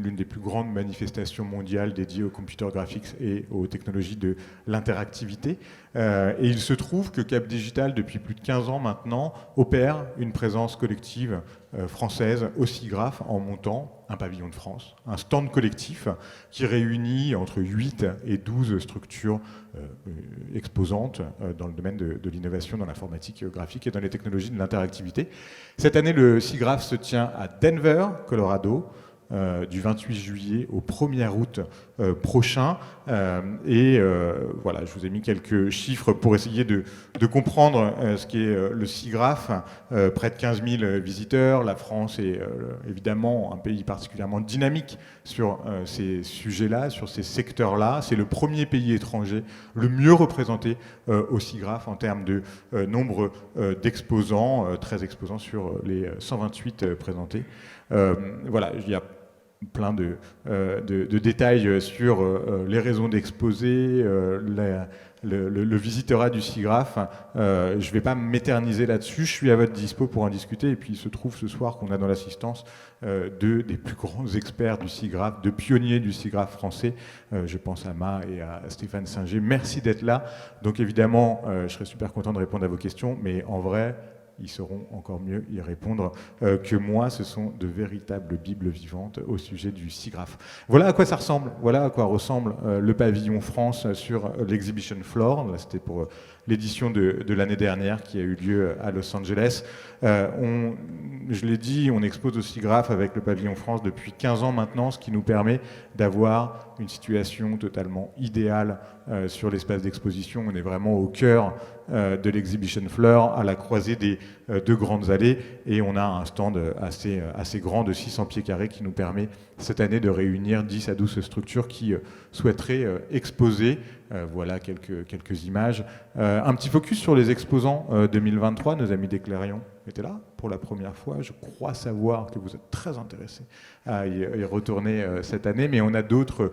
B: l'une des plus grandes manifestations mondiales dédiées au computer graphics et aux technologies de l'interactivité. Et il se trouve que Cap Digital, depuis plus de 15 ans maintenant, opère une présence collective française au SIGGRAPH en montant un pavillon de France, un stand collectif qui réunit entre 8 et 12 structures exposantes dans le domaine de l'innovation dans l'informatique graphique et dans les technologies de l'interactivité. Cette année, le SIGGRAPH se tient à Denver, Colorado, du 28 juillet au 1er août prochain. Voilà, je vous ai mis quelques chiffres pour essayer de comprendre ce qu'est le SIGGRAPH. Près de 15 000 visiteurs. La France est évidemment un pays particulièrement dynamique sur ces sujets-là, sur ces secteurs-là. C'est le premier pays étranger le mieux représenté au SIGGRAPH en termes de nombre d'exposants, 13 exposants sur les 128 présentés. Voilà, il y a plein de détails sur les raisons d'exposer, le visitorat du SIGGRAPH. Je ne vais pas m'éterniser là-dessus, je suis à votre dispo pour en discuter. Et puis il se trouve ce soir qu'on a dans l'assistance deux des plus grands experts du SIGGRAPH, de pionniers du SIGGRAPH français. Je pense à Ma et à Stéphane Singer. Merci d'être là. Donc évidemment, je serais super content de répondre à vos questions, mais en vrai, ils sauront encore mieux y répondre que moi. Ce sont de véritables bibles vivantes au sujet du SIGGRAPH. Voilà à quoi ça ressemble, voilà à quoi ressemble le pavillon France sur l'Exhibition Floor. Là, c'était pour l'édition de l'année dernière qui a eu lieu à Los Angeles. Je l'ai dit, on expose au SIGGRAPH avec le pavillon France depuis 15 ans maintenant, ce qui nous permet d'avoir une situation totalement idéale sur l'espace d'exposition. On est vraiment au cœur de l'Exhibition Floor, à la croisée des deux grandes allées, et on a un stand assez grand de 600 pieds carrés qui nous permet cette année de réunir 10 à 12 structures qui souhaiteraient exposer. Voilà quelques images. Un petit focus sur les exposants 2023. Nos amis d'Éclairion étaient là pour la première fois. Je crois savoir que vous êtes très intéressés à y retourner cette année, mais on a d'autres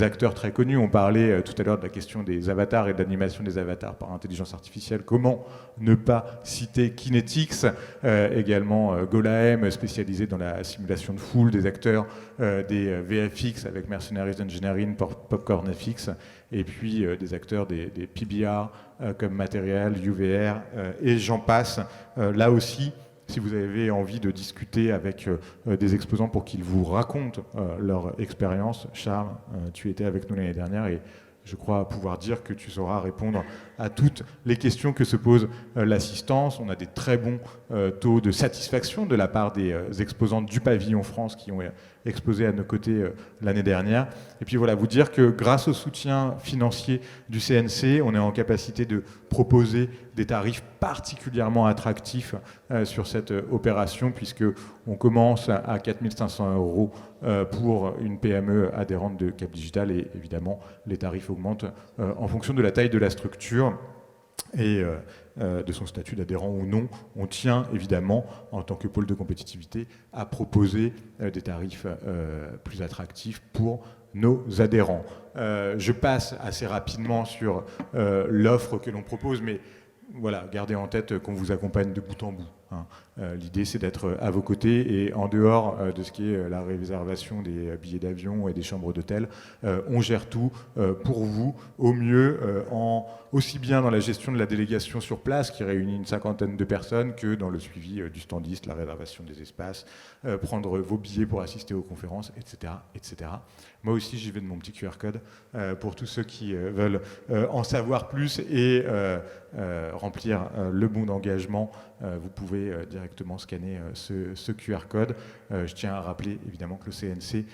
B: acteurs très connus. On parlait tout à l'heure de la question des avatars et de l'animation des avatars par intelligence artificielle. Comment ne pas citer Kinetics, également Golaem, spécialisé dans la simulation de foule, des acteurs des VFX avec Mercenaries Engineering, Popcorn FX, et puis des acteurs des PBR comme Matériel, UVR, et j'en passe. Là aussi, si vous avez envie de discuter avec des exposants pour qu'ils vous racontent leur expérience, Charles, tu étais avec nous l'année dernière et je crois pouvoir dire que tu sauras répondre à toutes les questions que se pose l'assistance. On a des très bons taux de satisfaction de la part des exposants du pavillon France qui ont exposé à nos côtés l'année dernière. Et puis voilà, vous dire que grâce au soutien financier du CNC, on est en capacité de proposer des tarifs particulièrement attractifs sur cette opération, puisqu'on commence à 4 500 € pour une PME adhérente de Cap Digital, et évidemment les tarifs augmentent en fonction de la taille de la structure et de son statut d'adhérent ou non. On tient évidemment, en tant que pôle de compétitivité, à proposer des tarifs plus attractifs pour nos adhérents. Je passe assez rapidement sur l'offre que l'on propose, mais voilà, gardez en tête qu'on vous accompagne de bout en bout. L'idée, c'est d'être à vos côtés, et en dehors de ce qui est la réservation des billets d'avion et des chambres d'hôtel, on gère tout pour vous au mieux, aussi bien dans la gestion de la délégation sur place qui réunit une 50aine de personnes que dans le suivi du standiste, la réservation des espaces, prendre vos billets pour assister aux conférences, etc., etc. Moi aussi, j'y vais de mon petit QR code pour tous ceux qui veulent en savoir plus et remplir le bon d'engagement. Vous pouvez directement scanner ce QR code. Je tiens à rappeler évidemment que le CNC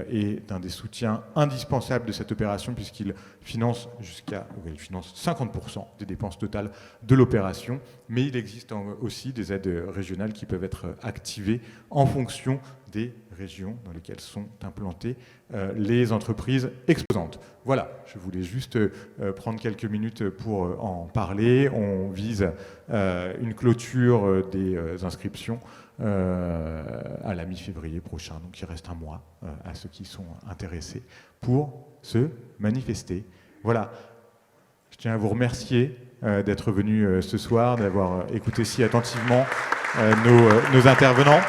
B: est un des soutiens indispensables de cette opération, puisqu'il finance 50% des dépenses totales de l'opération, mais il existe aussi des aides régionales qui peuvent être activées en fonction des régions dans lesquelles sont implantées les entreprises exposantes. Voilà, je voulais juste prendre quelques minutes pour en parler. On vise une clôture des inscriptions à la mi-février prochain, donc il reste un mois à ceux qui sont intéressés pour se manifester. Voilà, je tiens à vous remercier d'être venus ce soir, d'avoir écouté si attentivement nos intervenants.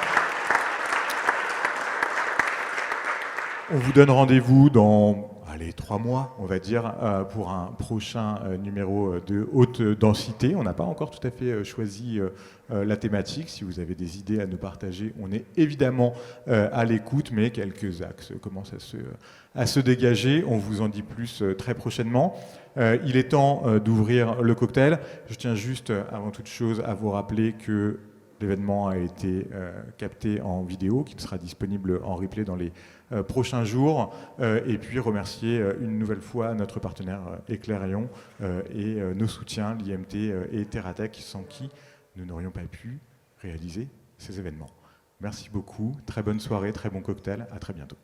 B: On vous donne rendez-vous dans 3 mois, on va dire, pour un prochain numéro de haute densité. On n'a pas encore tout à fait choisi la thématique. Si vous avez des idées à nous partager, on est évidemment à l'écoute, mais quelques axes commencent à se dégager. On vous en dit plus très prochainement. Il est temps d'ouvrir le cocktail. Je tiens juste, avant toute chose, à vous rappeler que l'événement a été capté en vidéo, qui sera disponible en replay dans les prochains jours, et puis remercier une nouvelle fois notre partenaire Éclairion et nos soutiens, l'IMT et Terratech, sans qui nous n'aurions pas pu réaliser ces événements. Merci beaucoup, très bonne soirée, très bon cocktail, à très bientôt.